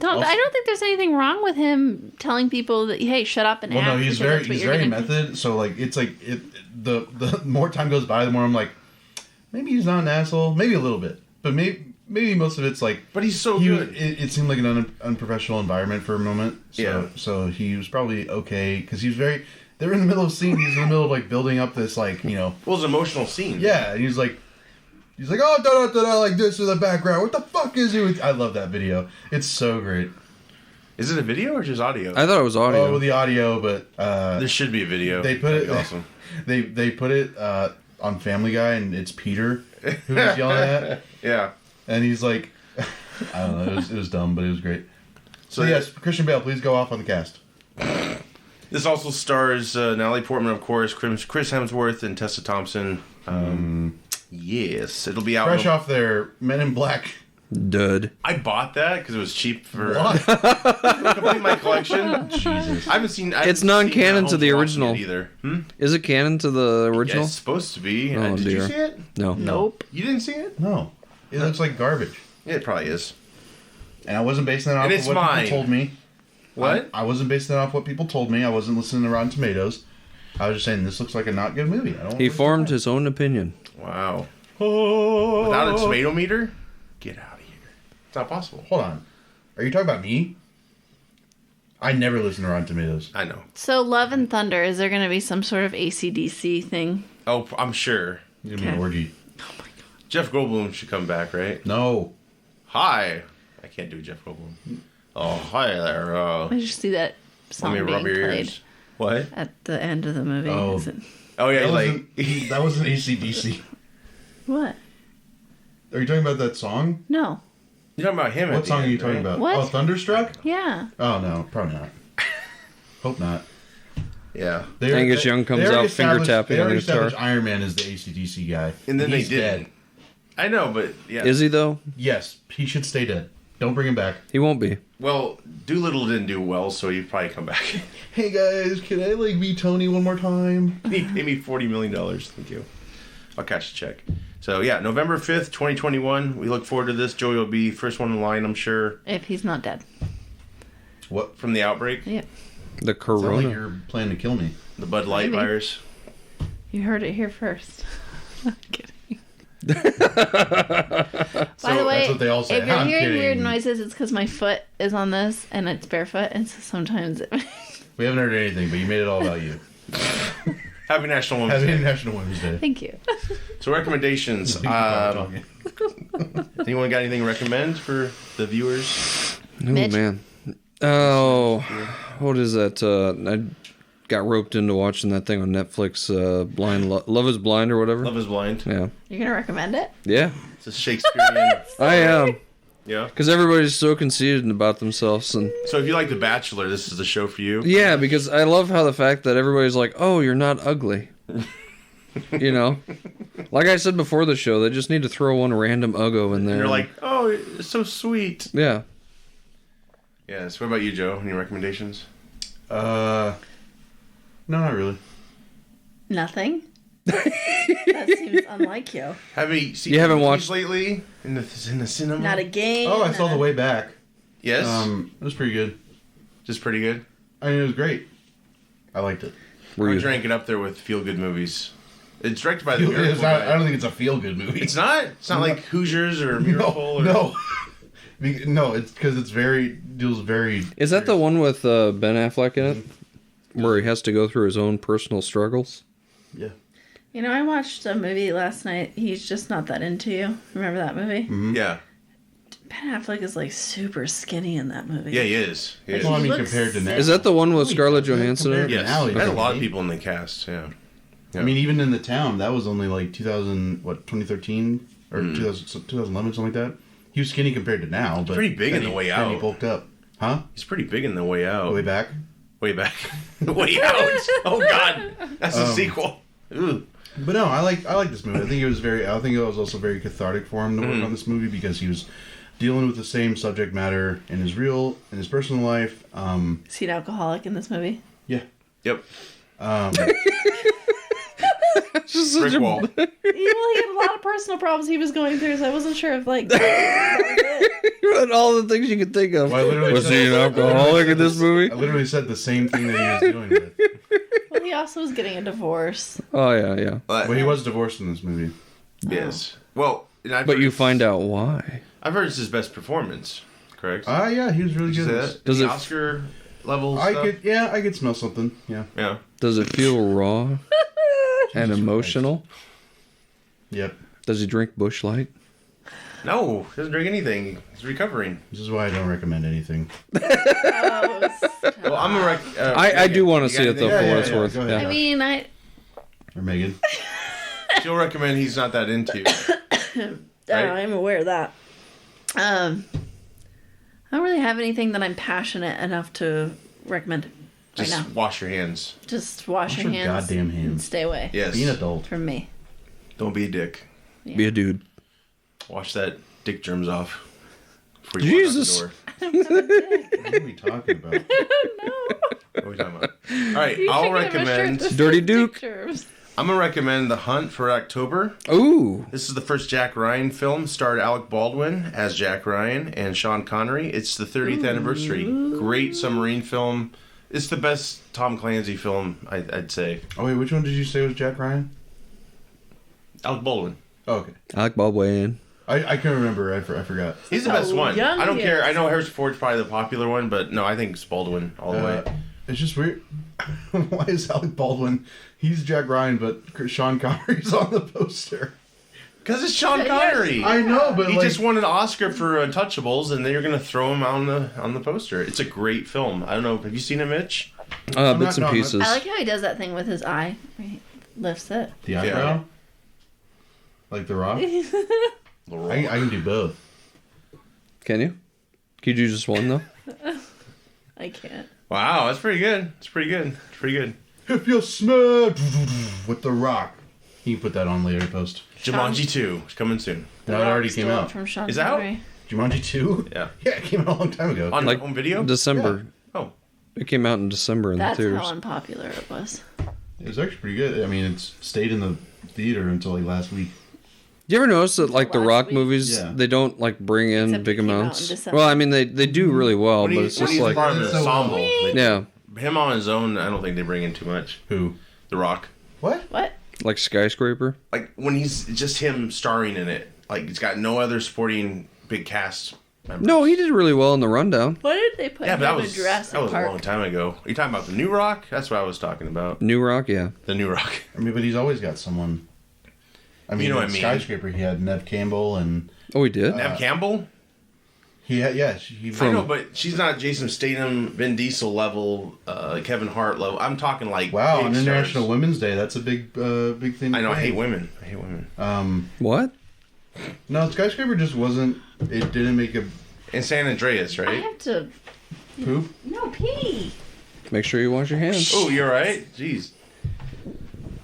Speaker 6: I don't think there's anything wrong with him telling people that hey, shut up and
Speaker 5: Well,
Speaker 6: act.
Speaker 5: no, he's
Speaker 6: because that's what
Speaker 5: he's
Speaker 6: you're
Speaker 5: very
Speaker 6: gonna do.
Speaker 5: method. So like, it's like the more time goes by, the more I'm like, maybe he's not an asshole. Maybe a little bit, but maybe most of it's like.
Speaker 3: But he's so
Speaker 5: He,
Speaker 3: good.
Speaker 5: it seemed like an unprofessional environment for a moment. So,
Speaker 3: Yeah.
Speaker 5: So he was probably okay because he was very. They were in the middle of scene. He's in the middle of like building up this like
Speaker 3: Well, it's an emotional scene.
Speaker 5: yeah. And he's like, oh da da da da like this in the background. What the fuck is it? I love that video. It's so great.
Speaker 3: Is it a video or just audio?
Speaker 4: I thought it was audio.
Speaker 5: Oh, the audio, but
Speaker 3: There should be a video.
Speaker 5: they put
Speaker 3: That'd
Speaker 5: it.
Speaker 3: be awesome.
Speaker 5: They put it on Family Guy, and it's Peter who was yelling at,
Speaker 3: Yeah.
Speaker 5: and he's like, I don't know. It was dumb, but it was great. So
Speaker 3: So
Speaker 5: yes, Christian Bale, please go off on the cast.
Speaker 3: This also stars Natalie Portman, of course, Chris Hemsworth, and Tessa Thompson. Yes, it'll be out.
Speaker 5: Fresh off their Men in Black.
Speaker 4: Dud.
Speaker 3: I bought that because it was cheap for
Speaker 5: What?
Speaker 3: to complete my collection.
Speaker 5: Jesus.
Speaker 3: I haven't seen.
Speaker 4: It's non-canon to the original.
Speaker 3: either.
Speaker 4: Is it canon to the
Speaker 3: Yeah,
Speaker 4: original?
Speaker 3: it's supposed to be.
Speaker 4: Oh,
Speaker 3: Did
Speaker 4: dear.
Speaker 3: you see it?
Speaker 4: No.
Speaker 6: Nope.
Speaker 3: You didn't see it?
Speaker 5: No, it looks like garbage.
Speaker 3: Yeah, it probably is.
Speaker 5: And I wasn't basing it off
Speaker 3: And
Speaker 5: of
Speaker 3: it's
Speaker 5: what
Speaker 3: mine.
Speaker 5: people told me.
Speaker 3: What?
Speaker 5: I wasn't basing it off what people told me. I wasn't listening to Rotten Tomatoes. I was just saying this looks like a not good movie. I don't.
Speaker 4: He formed his own opinion.
Speaker 3: Wow. Without a tomato meter? Get out of here. It's not possible.
Speaker 5: Hold on. Are you talking about me? I never listen to Rotten Tomatoes.
Speaker 3: I know.
Speaker 6: So Love and Thunder, is there going to be some sort of AC/DC thing?
Speaker 3: Oh, I'm sure.
Speaker 5: It's gonna be an orgy.
Speaker 3: Jeff Goldblum should come back, right?
Speaker 5: No.
Speaker 3: Hi. I can't do Jeff Goldblum. Oh, hi there.
Speaker 6: I just see that
Speaker 3: Let
Speaker 6: song
Speaker 3: me
Speaker 6: being
Speaker 3: rub your
Speaker 6: played
Speaker 3: ears. What?
Speaker 6: at the end of the movie.
Speaker 5: Oh.
Speaker 6: Is it-
Speaker 3: Oh, yeah,
Speaker 5: That
Speaker 3: like...
Speaker 5: wasn't, that wasn't AC/DC.
Speaker 6: What?
Speaker 5: Are you talking about that song?
Speaker 6: No.
Speaker 3: You're talking about him at
Speaker 5: What
Speaker 3: the
Speaker 5: song are
Speaker 3: end,
Speaker 5: you talking
Speaker 3: right?
Speaker 5: about?
Speaker 6: What?
Speaker 5: Oh, Thunderstruck?
Speaker 6: Yeah.
Speaker 5: Oh, no. Probably not. Hope not.
Speaker 3: Yeah.
Speaker 4: Angus Young comes
Speaker 5: already
Speaker 4: out finger
Speaker 5: established-
Speaker 4: tapping
Speaker 5: they
Speaker 4: on the
Speaker 5: already
Speaker 4: guitar.
Speaker 5: established Iron Man is the AC/DC guy.
Speaker 3: And then
Speaker 5: He's
Speaker 3: they didn't.
Speaker 5: dead.
Speaker 3: I know, but yeah.
Speaker 4: Is he though?
Speaker 5: Yes, he should stay dead. Don't bring him back.
Speaker 4: He won't be.
Speaker 3: Well, Doolittle didn't do well, so he'd probably come back.
Speaker 5: Hey guys, can I like be Tony one more time?
Speaker 3: He paid me $40 million. Thank you. I'll cash the check. So, yeah, November 5th, 2021. We look forward to this. Joey will be first one in line, I'm sure,
Speaker 6: If he's not dead.
Speaker 5: What?
Speaker 3: from the outbreak.
Speaker 6: Yeah.
Speaker 4: The
Speaker 5: Sounds
Speaker 4: Corona.
Speaker 5: like you're planning to kill me.
Speaker 3: The Bud Light
Speaker 6: Maybe.
Speaker 3: virus.
Speaker 6: You heard it here first. I'm kidding. By the way,
Speaker 5: that's what they all say.
Speaker 6: if you're
Speaker 5: I'm
Speaker 6: hearing
Speaker 5: kidding.
Speaker 6: weird noises, it's because my foot is on this and it's barefoot, and so sometimes it...
Speaker 5: We haven't heard anything, but you made it all about you.
Speaker 3: Happy National Women's
Speaker 5: Happy
Speaker 3: Day.
Speaker 5: National Women's Day.
Speaker 6: Thank you.
Speaker 3: So recommendations. Anyone got anything to recommend for the viewers?
Speaker 4: Oh,
Speaker 6: Mitch?
Speaker 4: man. Oh, what is that? I got roped into watching that thing on Netflix, Love is Blind or whatever.
Speaker 3: Love is Blind.
Speaker 4: Yeah.
Speaker 6: You're going to recommend it?
Speaker 4: Yeah,
Speaker 3: It's a Shakespearean.
Speaker 4: I am.
Speaker 3: Yeah.
Speaker 4: Because everybody's so conceited about themselves. And
Speaker 3: So if you like The Bachelor, this is the show for you.
Speaker 4: yeah, because I love how the fact that everybody's like, oh, you're not ugly. You know? Like I said before the show, they just need to throw one random uggo in there.
Speaker 3: And you're like, oh, it's so sweet.
Speaker 4: yeah.
Speaker 3: Yes. What about you, Joe? Any recommendations?
Speaker 5: No, not really.
Speaker 6: Nothing? That seems unlike you.
Speaker 3: Have you seen
Speaker 4: You haven't
Speaker 3: movies
Speaker 4: watched-
Speaker 3: lately in the cinema?
Speaker 6: Not a game.
Speaker 5: Oh, I saw The Way Back.
Speaker 3: Yes.
Speaker 5: It was pretty good.
Speaker 3: Just pretty good.
Speaker 5: I mean, it was great. I liked it.
Speaker 4: Were
Speaker 3: I
Speaker 4: you?
Speaker 3: drank it up there with feel-good movies. It's directed by the
Speaker 5: It's
Speaker 3: Miracle
Speaker 5: not,
Speaker 3: guy.
Speaker 5: I don't think it's a feel-good movie.
Speaker 3: It's not? It's not like Hoosiers or Miracle? Or...
Speaker 5: No. No, it's because it's deals very...
Speaker 4: Is that the one with Ben Affleck in it? Where he has to go through his own personal struggles?
Speaker 5: Yeah.
Speaker 6: You know, I watched a movie last night. He's Just Not That Into You. Remember that movie?
Speaker 3: Yeah.
Speaker 6: Ben Affleck is like super skinny in that movie.
Speaker 3: Yeah, he is. He is.
Speaker 5: Well, I mean,
Speaker 6: looks
Speaker 5: compared to now.
Speaker 6: sick.
Speaker 4: Is that the one with Scarlett Johansson in it?
Speaker 5: Compared-
Speaker 3: Yes.
Speaker 5: Now he
Speaker 3: There's a
Speaker 5: doesn't
Speaker 3: lot of
Speaker 5: need-
Speaker 3: people in the cast, yeah.
Speaker 5: I mean, even in The Town, that was only like 2013 or 2011, something like that. He was skinny compared to now, but
Speaker 3: pretty big
Speaker 5: then
Speaker 3: in The
Speaker 5: he-
Speaker 3: Way
Speaker 5: then He
Speaker 3: Out.
Speaker 5: bulked up. Huh?
Speaker 3: He's pretty big in The Way Out.
Speaker 5: Way Back?
Speaker 3: Way back. Way Out. Oh, God. That's a sequel. Ooh.
Speaker 5: But no, I like this movie. I think it was also very cathartic for him to work on this movie because he was dealing with the same subject matter in his personal life.
Speaker 6: Is he an alcoholic in this movie?
Speaker 5: Yeah.
Speaker 3: Yep.
Speaker 4: Just such
Speaker 3: Brick
Speaker 4: a-
Speaker 3: wall.
Speaker 6: He had a lot of personal problems he was going through, so I wasn't sure if like that was it.
Speaker 4: all the things you could think of.
Speaker 5: Well, I literally
Speaker 4: Was
Speaker 5: said-
Speaker 4: he an alcoholic in this movie?
Speaker 5: I literally said the same thing that he was doing with.
Speaker 6: Well, he also was getting a divorce.
Speaker 4: Oh, yeah, yeah.
Speaker 3: But,
Speaker 5: Well, he was divorced in this movie.
Speaker 3: yes. Well, and I've
Speaker 4: But
Speaker 3: heard
Speaker 4: you
Speaker 3: it's-
Speaker 4: find out why.
Speaker 3: I've heard it's his best performance. Correct?
Speaker 5: Yeah, he was really good. at this.
Speaker 4: Does
Speaker 3: the
Speaker 4: it-
Speaker 3: Oscar level
Speaker 5: I
Speaker 3: stuff?
Speaker 5: could smell something. Yeah.
Speaker 3: Yeah.
Speaker 4: Does it feel raw and emotional?
Speaker 5: Yep.
Speaker 4: Does he drink Busch Light?
Speaker 3: No, he doesn't drink anything. He's recovering.
Speaker 5: This is why I don't recommend anything.
Speaker 6: Oh,
Speaker 3: Well, I'm a
Speaker 4: I do want to see it, though,
Speaker 3: anything?
Speaker 4: for
Speaker 5: Yeah,
Speaker 4: what it's
Speaker 5: yeah,
Speaker 4: worth.
Speaker 5: go ahead.
Speaker 6: I mean,
Speaker 5: Or Megan.
Speaker 3: She'll recommend he's not that into. Right?
Speaker 6: I'm aware of that. I don't really have anything that I'm passionate enough to recommend right
Speaker 3: Just
Speaker 6: now.
Speaker 3: wash your hands.
Speaker 6: Just wash your
Speaker 5: your
Speaker 6: hands.
Speaker 5: goddamn
Speaker 6: And
Speaker 5: hands.
Speaker 6: stay away
Speaker 3: Yes.
Speaker 5: Be an adult.
Speaker 6: from me.
Speaker 3: Don't be a dick.
Speaker 4: Be a dude.
Speaker 3: Wash that dick germs off before you
Speaker 4: Jesus.
Speaker 3: walk out the door.
Speaker 5: What are we talking about?
Speaker 3: What are we talking about? All right, I'll recommend.
Speaker 4: Dirty Duke.
Speaker 3: I'm gonna recommend The Hunt for October.
Speaker 4: Ooh.
Speaker 3: This is the first Jack Ryan film. Starred Alec Baldwin as Jack Ryan and Sean Connery. It's the 30th anniversary. Great submarine film. It's the best Tom Clancy film, I'd say.
Speaker 5: Oh, wait, which one did you say was Jack Ryan?
Speaker 3: Alec Baldwin.
Speaker 5: Oh, okay.
Speaker 4: Alec Baldwin.
Speaker 5: I can't remember. I forgot.
Speaker 3: He's the
Speaker 6: How
Speaker 3: best one.
Speaker 6: young
Speaker 3: I don't
Speaker 6: he
Speaker 3: care.
Speaker 6: is.
Speaker 3: I know Harrison Ford's probably the popular one, but no, I think it's Baldwin all the way.
Speaker 5: It's just weird. Why is Alec Baldwin? He's Jack Ryan, but Sean Connery's on the poster.
Speaker 3: Because it's Sean
Speaker 6: Yes.
Speaker 3: Connery.
Speaker 5: I know, but
Speaker 3: He
Speaker 5: like,
Speaker 3: just won an Oscar for Untouchables, and they're gonna throw him on the poster. It's a great film. I don't know. Have you seen it, Mitch?
Speaker 4: Bits
Speaker 5: not-
Speaker 4: and
Speaker 5: no, I'm not-
Speaker 4: pieces.
Speaker 6: I like how he does that thing with his eye. He lifts it.
Speaker 5: the eyebrow, like The Rock. I can do both.
Speaker 4: Can you? Could you just one, though?
Speaker 6: I can't.
Speaker 3: Wow, that's pretty good. It's pretty good. It's pretty good.
Speaker 5: If you smell with The Rock, you can put that on later post.
Speaker 3: Jumanji 2 is coming soon.
Speaker 5: No, it already came out.
Speaker 6: From Sean
Speaker 3: Is it out?
Speaker 6: Connery.
Speaker 5: Jumanji 2?
Speaker 3: Yeah.
Speaker 5: Yeah, it came out a long time ago.
Speaker 3: On
Speaker 4: Like
Speaker 3: home video?
Speaker 4: December.
Speaker 3: Oh.
Speaker 4: It came out in December in
Speaker 6: That's
Speaker 4: the theaters.
Speaker 6: how unpopular it was.
Speaker 5: It was actually pretty good. I mean, it's stayed in the theater until like last week.
Speaker 4: You ever notice that, like, the
Speaker 6: Last
Speaker 4: Rock
Speaker 6: week?
Speaker 4: movies,
Speaker 5: Yeah.
Speaker 4: they don't, like, bring in
Speaker 6: Except
Speaker 4: big
Speaker 6: it came out in
Speaker 4: amounts?
Speaker 6: December.
Speaker 4: Well, I mean, they do really well,
Speaker 3: When
Speaker 4: but
Speaker 3: he-
Speaker 4: it's
Speaker 3: when
Speaker 4: just
Speaker 3: he's
Speaker 4: like...
Speaker 3: part of an
Speaker 5: So-
Speaker 3: ensemble. they-
Speaker 4: Yeah.
Speaker 3: Him on his own, I don't think they bring in too much.
Speaker 5: Who?
Speaker 3: The Rock.
Speaker 5: What?
Speaker 6: What?
Speaker 4: Like Skyscraper?
Speaker 3: Like when he's just him starring in it. Like he's got no other supporting big cast members.
Speaker 4: No, he did really well in the rundown.
Speaker 6: What did they put
Speaker 3: Yeah,
Speaker 6: him
Speaker 3: but
Speaker 6: in Jurassic
Speaker 3: that was
Speaker 6: Park?
Speaker 3: a long time ago. Are you talking about the New Rock? That's what I was talking about.
Speaker 4: New Rock, yeah.
Speaker 3: The New Rock.
Speaker 5: I mean, but he's always got someone. I mean,
Speaker 3: You know what
Speaker 5: in
Speaker 3: I mean.
Speaker 5: Skyscraper, he had Nev Campbell, and
Speaker 4: Oh, he did?
Speaker 3: Nev Campbell?
Speaker 5: he had he
Speaker 3: I know, but she's not Jason Statham, Vin Diesel level, Kevin Hart level. I'm talking like
Speaker 5: wow,
Speaker 3: big
Speaker 5: on
Speaker 3: stars.
Speaker 5: International Women's Day, that's a big thing.
Speaker 3: I know. I hate
Speaker 5: women.
Speaker 3: women.
Speaker 4: What?
Speaker 5: No, Skyscraper just wasn't. It didn't make a
Speaker 3: In San Andreas,
Speaker 6: I
Speaker 3: right?
Speaker 6: have to.
Speaker 5: poop.
Speaker 6: No, pee.
Speaker 4: Make sure you wash your hands.
Speaker 3: Oh, you're right. Jeez,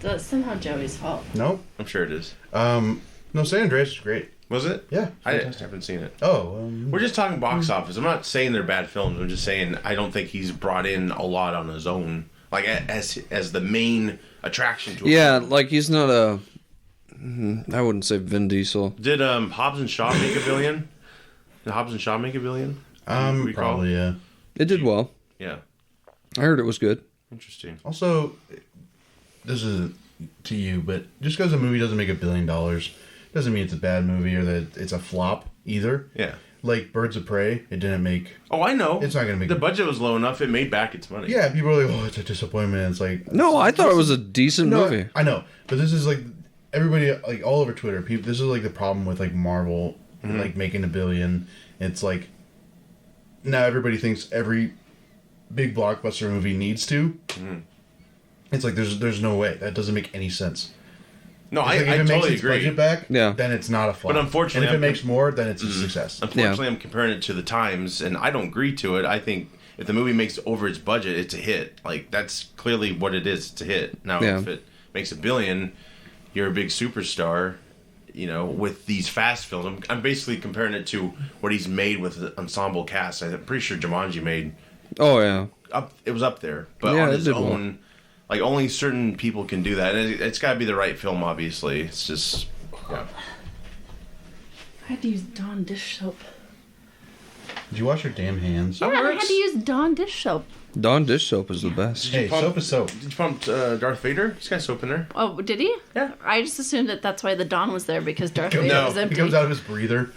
Speaker 6: That's somehow Joey's fault.
Speaker 5: Nope.
Speaker 3: I'm sure it is.
Speaker 5: No, San Andreas is great.
Speaker 3: Was it?
Speaker 5: Yeah,
Speaker 3: I
Speaker 5: fantastic.
Speaker 3: haven't seen it.
Speaker 5: Oh,
Speaker 3: We're just talking box office. I'm not saying they're bad films. I'm just saying I don't think he's brought in a lot on his own, like as the main attraction to.
Speaker 4: Yeah, like he's not a... I wouldn't say Vin Diesel.
Speaker 3: Did Hobbs and Shaw make $1 billion? Did Hobbs and Shaw make $1 billion? Recall?
Speaker 5: probably yeah.
Speaker 4: It did well.
Speaker 3: Yeah.
Speaker 4: I heard it was good.
Speaker 3: Interesting.
Speaker 5: Also, this is to you, but just because a movie doesn't make $1 billion doesn't mean it's a bad movie or that it's a flop either.
Speaker 3: Yeah.
Speaker 5: Like Birds of Prey, it didn't make.
Speaker 3: Oh, I know.
Speaker 5: It's not gonna make
Speaker 3: the
Speaker 5: it.
Speaker 3: budget was low enough. It made back its money.
Speaker 5: Yeah, people are like, "Oh, it's a disappointment." It's like
Speaker 4: No, I thought it was a decent
Speaker 5: no,
Speaker 4: movie.
Speaker 5: I know, but this is like everybody like all over Twitter. People, this is like the problem with like Marvel, like making $1 billion. It's like now everybody thinks every big blockbuster movie needs to. It's like there's no way that doesn't make any sense.
Speaker 3: No,
Speaker 5: It's like,
Speaker 3: I
Speaker 5: if it
Speaker 3: totally
Speaker 5: makes its
Speaker 3: agree.
Speaker 5: budget back,
Speaker 4: Yeah.
Speaker 5: then it's not a flop.
Speaker 3: But unfortunately,
Speaker 5: and if it
Speaker 3: I'm-
Speaker 5: makes more, then it's a success.
Speaker 3: Unfortunately, I'm comparing it to the Times, and I don't agree to it. I think if the movie makes over its budget, it's a hit. Like that's clearly what it is. It's a hit. Now,
Speaker 4: Yeah.
Speaker 3: if it makes $1 billion, you're a big superstar. You know, with these fast films, I'm basically comparing it to what he's made with the ensemble cast. I'm pretty sure Jumanji made
Speaker 4: Oh, yeah.
Speaker 3: up. It was up there, but
Speaker 4: Yeah,
Speaker 3: on
Speaker 4: it
Speaker 3: his
Speaker 4: did well.
Speaker 3: own, like only certain people can do that, and it's got to be the right film. Obviously, it's just. Yeah.
Speaker 6: I had to use Dawn dish soap.
Speaker 5: Did you wash your damn hands?
Speaker 6: Yeah, I had to use Dawn dish soap.
Speaker 4: Dawn dish soap is the best.
Speaker 5: Hey,
Speaker 3: pump-
Speaker 5: soap is soap.
Speaker 3: Did you pump Darth Vader? He's got soap in there.
Speaker 6: Oh, did he?
Speaker 3: Yeah.
Speaker 6: I just assumed that that's why the Dawn was there because Darth Vader
Speaker 3: No,
Speaker 6: was
Speaker 5: He
Speaker 6: empty.
Speaker 5: comes out of his breather.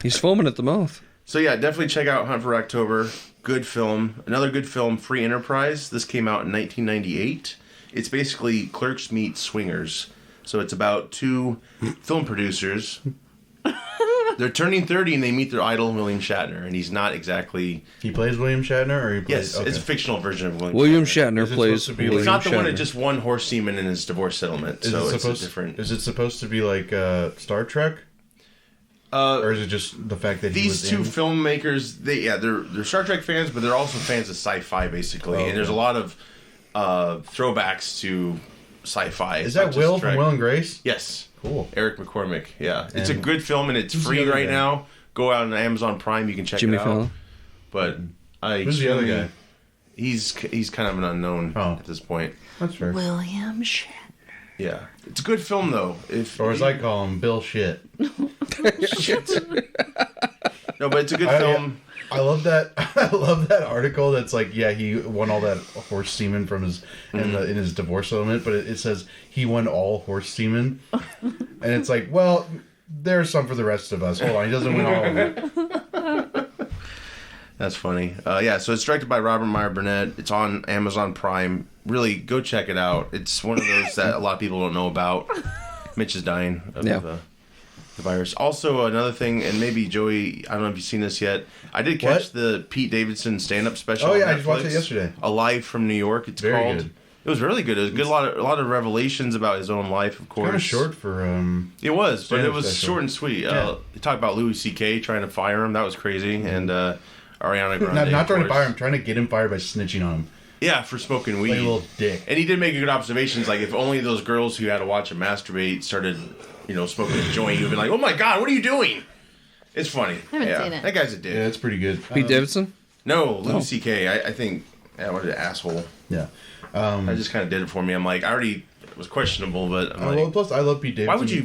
Speaker 4: He's foaming at the mouth.
Speaker 3: So yeah, definitely check out Hunt for October. Good film. Another good film, Free Enterprise. This came out in 1998. It's basically Clerks meet Swingers. So it's about two film producers. They're turning 30 and they meet their idol, William Shatner. And he's not exactly...
Speaker 5: He plays William Shatner, or he plays.
Speaker 3: Yes, it's a fictional version of
Speaker 4: William
Speaker 3: Shatner.
Speaker 4: Shatner
Speaker 5: Is it
Speaker 4: plays
Speaker 5: supposed to be
Speaker 4: William
Speaker 3: It's not the one that
Speaker 4: Shatner.
Speaker 3: just won horse semen in his divorce settlement.
Speaker 5: Is
Speaker 3: So
Speaker 5: it
Speaker 3: it's a
Speaker 5: supposed?
Speaker 3: different...
Speaker 5: Is it supposed to be like Star Trek, or is it just the fact that he was
Speaker 3: These two
Speaker 5: in?
Speaker 3: filmmakers, they're Star Trek fans, but they're also fans of sci-fi, basically.
Speaker 5: Oh,
Speaker 3: and there's a
Speaker 5: okay.
Speaker 3: lot of throwbacks to sci-fi.
Speaker 5: Is
Speaker 3: It's
Speaker 5: that
Speaker 3: not just
Speaker 5: Will
Speaker 3: Trek.
Speaker 5: from Will and Grace?
Speaker 3: Yes.
Speaker 5: Cool.
Speaker 3: Eric McCormick. Yeah. It's a
Speaker 5: And
Speaker 3: good film, and it's
Speaker 5: who's the
Speaker 3: free
Speaker 5: other
Speaker 3: right
Speaker 5: guy?
Speaker 3: now. Go out on Amazon Prime. You can check
Speaker 4: Jimmy
Speaker 3: it out.
Speaker 4: Fallon.
Speaker 3: But I
Speaker 5: Who's the other
Speaker 3: extremely-
Speaker 5: guy?
Speaker 3: He's kind of an unknown
Speaker 5: Oh.
Speaker 3: at this point.
Speaker 5: That's fair.
Speaker 6: William Shatner.
Speaker 3: Yeah. It's a good film, though.
Speaker 5: Or as I call him, Bill Shit.
Speaker 3: No, but it's a good
Speaker 5: I-
Speaker 3: film.
Speaker 5: I love that. I love that article. That's like, yeah, he won all that horse semen from his in his divorce settlement, but it says he won all horse semen, and it's like, well, there's some for the rest of us. Hold on, he doesn't win all of it.
Speaker 3: That's funny. Yeah, so it's directed by Robert Meyer Burnett. It's on Amazon Prime. Really, go check it out. It's one of those that a lot of people don't know about. Mitch is dying of
Speaker 4: Yeah.
Speaker 3: the virus. Also, another thing, and maybe Joey, I don't know if you've seen this yet. I did catch
Speaker 5: What?
Speaker 3: the Pete Davidson stand-up special.
Speaker 5: Oh,
Speaker 3: on
Speaker 5: yeah, I just watched
Speaker 3: Netflix.
Speaker 5: it yesterday.
Speaker 3: Alive from New York. It's
Speaker 5: Very
Speaker 3: called.
Speaker 5: good.
Speaker 3: It was really good. It was good. A lot of revelations about his own life, of course.
Speaker 5: Kind of short for
Speaker 3: It was, but it
Speaker 5: stand-up
Speaker 3: was
Speaker 5: special.
Speaker 3: short and sweet.
Speaker 5: Yeah.
Speaker 3: He talked about Louis C.K. trying to fire him. That was crazy. And Ariana Grande.
Speaker 5: not
Speaker 3: of
Speaker 5: trying to
Speaker 3: course.
Speaker 5: fire him, trying to get him fired by snitching on him.
Speaker 3: Yeah, for smoking weed.
Speaker 5: Like a little dick.
Speaker 3: And he did make good observations. Like, if only those girls who had to watch him masturbate started, smoking a joint, you'd be like, oh my God, what are you doing? It's funny.
Speaker 6: I haven't seen it.
Speaker 3: That guy's a dick.
Speaker 5: Yeah, it's pretty good.
Speaker 4: Pete Davidson?
Speaker 3: No, Louis C.K. I think, what an asshole.
Speaker 5: Yeah.
Speaker 3: I just kind of did it for me. I'm like, I already was questionable, but I'm like,
Speaker 5: Well, plus I love Pete Davidson.
Speaker 3: why would you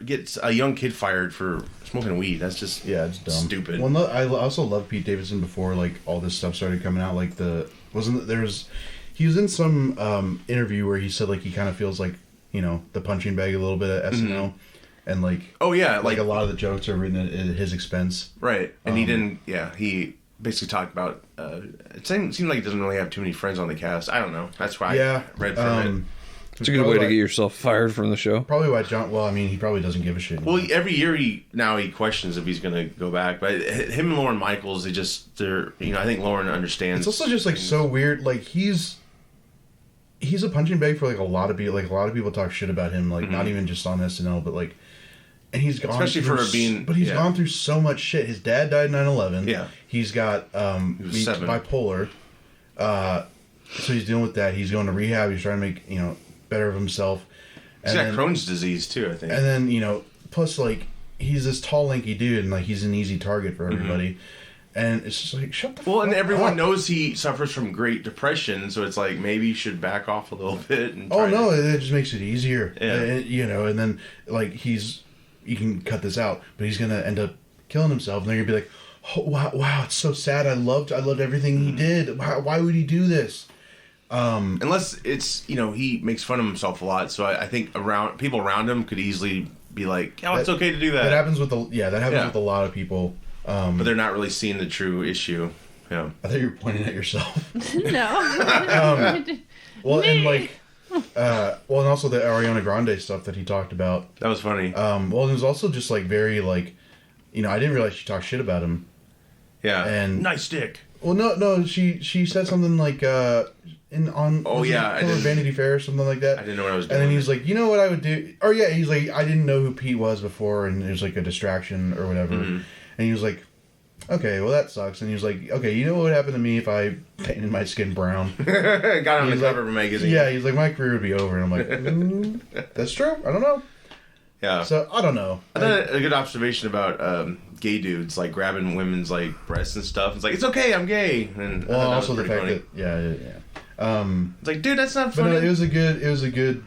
Speaker 3: get a young kid fired for smoking weed? That's just
Speaker 5: Yeah, it's dumb.
Speaker 3: stupid.
Speaker 5: Well, no, I also love Pete Davidson before like all this stuff started coming out. Like he was in some interview where he said like he kind of feels like, you know, the punching bag a little bit at SNL, and like
Speaker 3: Oh yeah,
Speaker 5: like a lot of the jokes are written at his expense.
Speaker 3: Right, and he didn't. Yeah, he basically talked about. It seemed like he doesn't really have too many friends on the cast. I don't know. That's why I read from it.
Speaker 4: It's a good way to get yourself fired from the show.
Speaker 5: Probably why John. Well, I mean, he probably doesn't give a shit anymore.
Speaker 3: Well, every year he questions if he's going to go back. But him and Lauren Michaels, they're you know, I think Lauren understands.
Speaker 5: It's also just like so weird. Like he's a punching bag for like a lot of people. Like a lot of people talk shit about him. Like not even just on SNL, but like, and he's gone
Speaker 3: especially
Speaker 5: through,
Speaker 3: for being.
Speaker 5: But he's gone through so much shit. His dad died 9/11.
Speaker 3: Yeah.
Speaker 5: He's got
Speaker 3: He was 7.
Speaker 5: bipolar. So he's dealing with that. He's going to rehab. He's trying to make, you know, better of himself.
Speaker 3: He's got Crohn's disease too, I think.
Speaker 5: And then, you know, plus like he's this tall, lanky dude, and like he's an easy target for everybody. And it's just like, shut the fuck up.
Speaker 3: And everyone knows he suffers from Great Depression, so it's like maybe you should back off a little bit. And
Speaker 5: it just makes it easier.
Speaker 3: Yeah.
Speaker 5: You know, and then like you can cut this out, but he's gonna end up killing himself, and they're gonna be like, oh, wow, it's so sad. I loved everything he did. Why would he do this?
Speaker 3: Unless it's, you know, he makes fun of himself a lot, so I think people around him could easily be like, oh, it's okay to do that.
Speaker 5: That happens with with a lot of people.
Speaker 3: But they're not really seeing the true issue. Yeah.
Speaker 5: I thought you were pointing at yourself.
Speaker 6: No.
Speaker 5: Well, and like, and also the Ariana Grande stuff that he talked about.
Speaker 3: That was funny.
Speaker 5: Well, it was also just like very like, you know, I didn't realize she talked shit about him.
Speaker 3: Yeah.
Speaker 5: And
Speaker 3: nice dick.
Speaker 5: Well, no, she said something like Vanity Fair or something like that.
Speaker 3: I didn't know what I was doing.
Speaker 5: And then he's like, you know what I would do? Or yeah, he's like, I didn't know who Pete was before, and there's like a distraction or whatever. And he was like, okay, well that sucks. And he was like, okay, you know what would happen to me if I painted my skin brown?
Speaker 3: Got on the cover of a magazine.
Speaker 5: Yeah, he's like, my career would be over. And I'm like, that's true. I don't know.
Speaker 3: Yeah.
Speaker 5: So I don't know.
Speaker 3: I thought a good observation about gay dudes like grabbing women's like breasts and stuff. It's like, it's okay, I'm gay. And
Speaker 5: well, also the fact that
Speaker 3: it's like, dude, that's not funny.
Speaker 5: But no, it was a good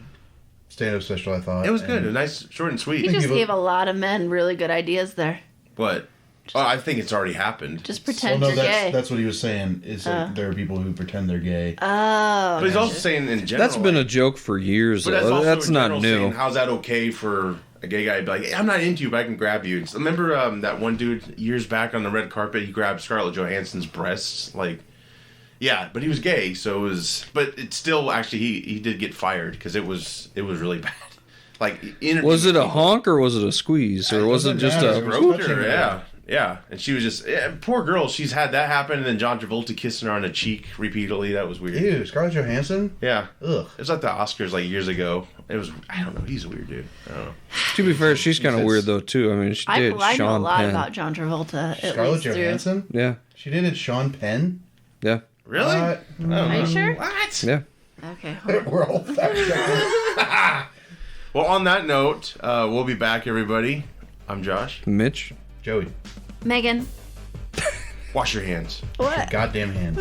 Speaker 5: stand-up special. I thought
Speaker 3: it was good. Nice, short and sweet.
Speaker 6: He just gave a lot of men really good ideas there.
Speaker 3: What? I think it's already happened.
Speaker 6: Just pretend you're gay.
Speaker 5: That's what he was saying. Is like there are people who pretend they're gay.
Speaker 6: Oh.
Speaker 3: But he's also saying in general.
Speaker 4: That's been a joke for years. That's not new.
Speaker 3: Saying, how's that okay for a gay guy to be like, hey, I'm not into you, but I can grab you. Remember that one dude years back on the red carpet? He grabbed Scarlett Johansson's breasts. Like, yeah, but he was gay, so it was. But it's still actually he did get fired because it was really bad. Like,
Speaker 4: was it a honk or was it a squeeze or was it just a?
Speaker 3: Yeah, and she was just poor girl. She's had that happen, and then John Travolta kissing her on the cheek repeatedly. That was weird.
Speaker 5: Ew, Scarlett Johansson.
Speaker 3: Yeah,
Speaker 5: ugh.
Speaker 3: It was like the Oscars like years ago. It was, I don't know. He's a weird dude. I don't know.
Speaker 4: To be fair, she's kind of weird though too. I mean, she did
Speaker 6: I know a lot
Speaker 4: Penn.
Speaker 6: about John Travolta.
Speaker 5: Scarlett Johansson.
Speaker 4: Yeah,
Speaker 5: she did Sean Penn.
Speaker 4: Yeah.
Speaker 3: Really?
Speaker 6: Are you sure?
Speaker 3: What?
Speaker 4: Yeah.
Speaker 6: Okay.
Speaker 5: We're all fact checking.
Speaker 3: Well, on that note, we'll be back, everybody. I'm Josh.
Speaker 4: Mitch.
Speaker 5: Joey.
Speaker 6: Megan.
Speaker 3: Wash your hands.
Speaker 6: What?
Speaker 5: Goddamn hands.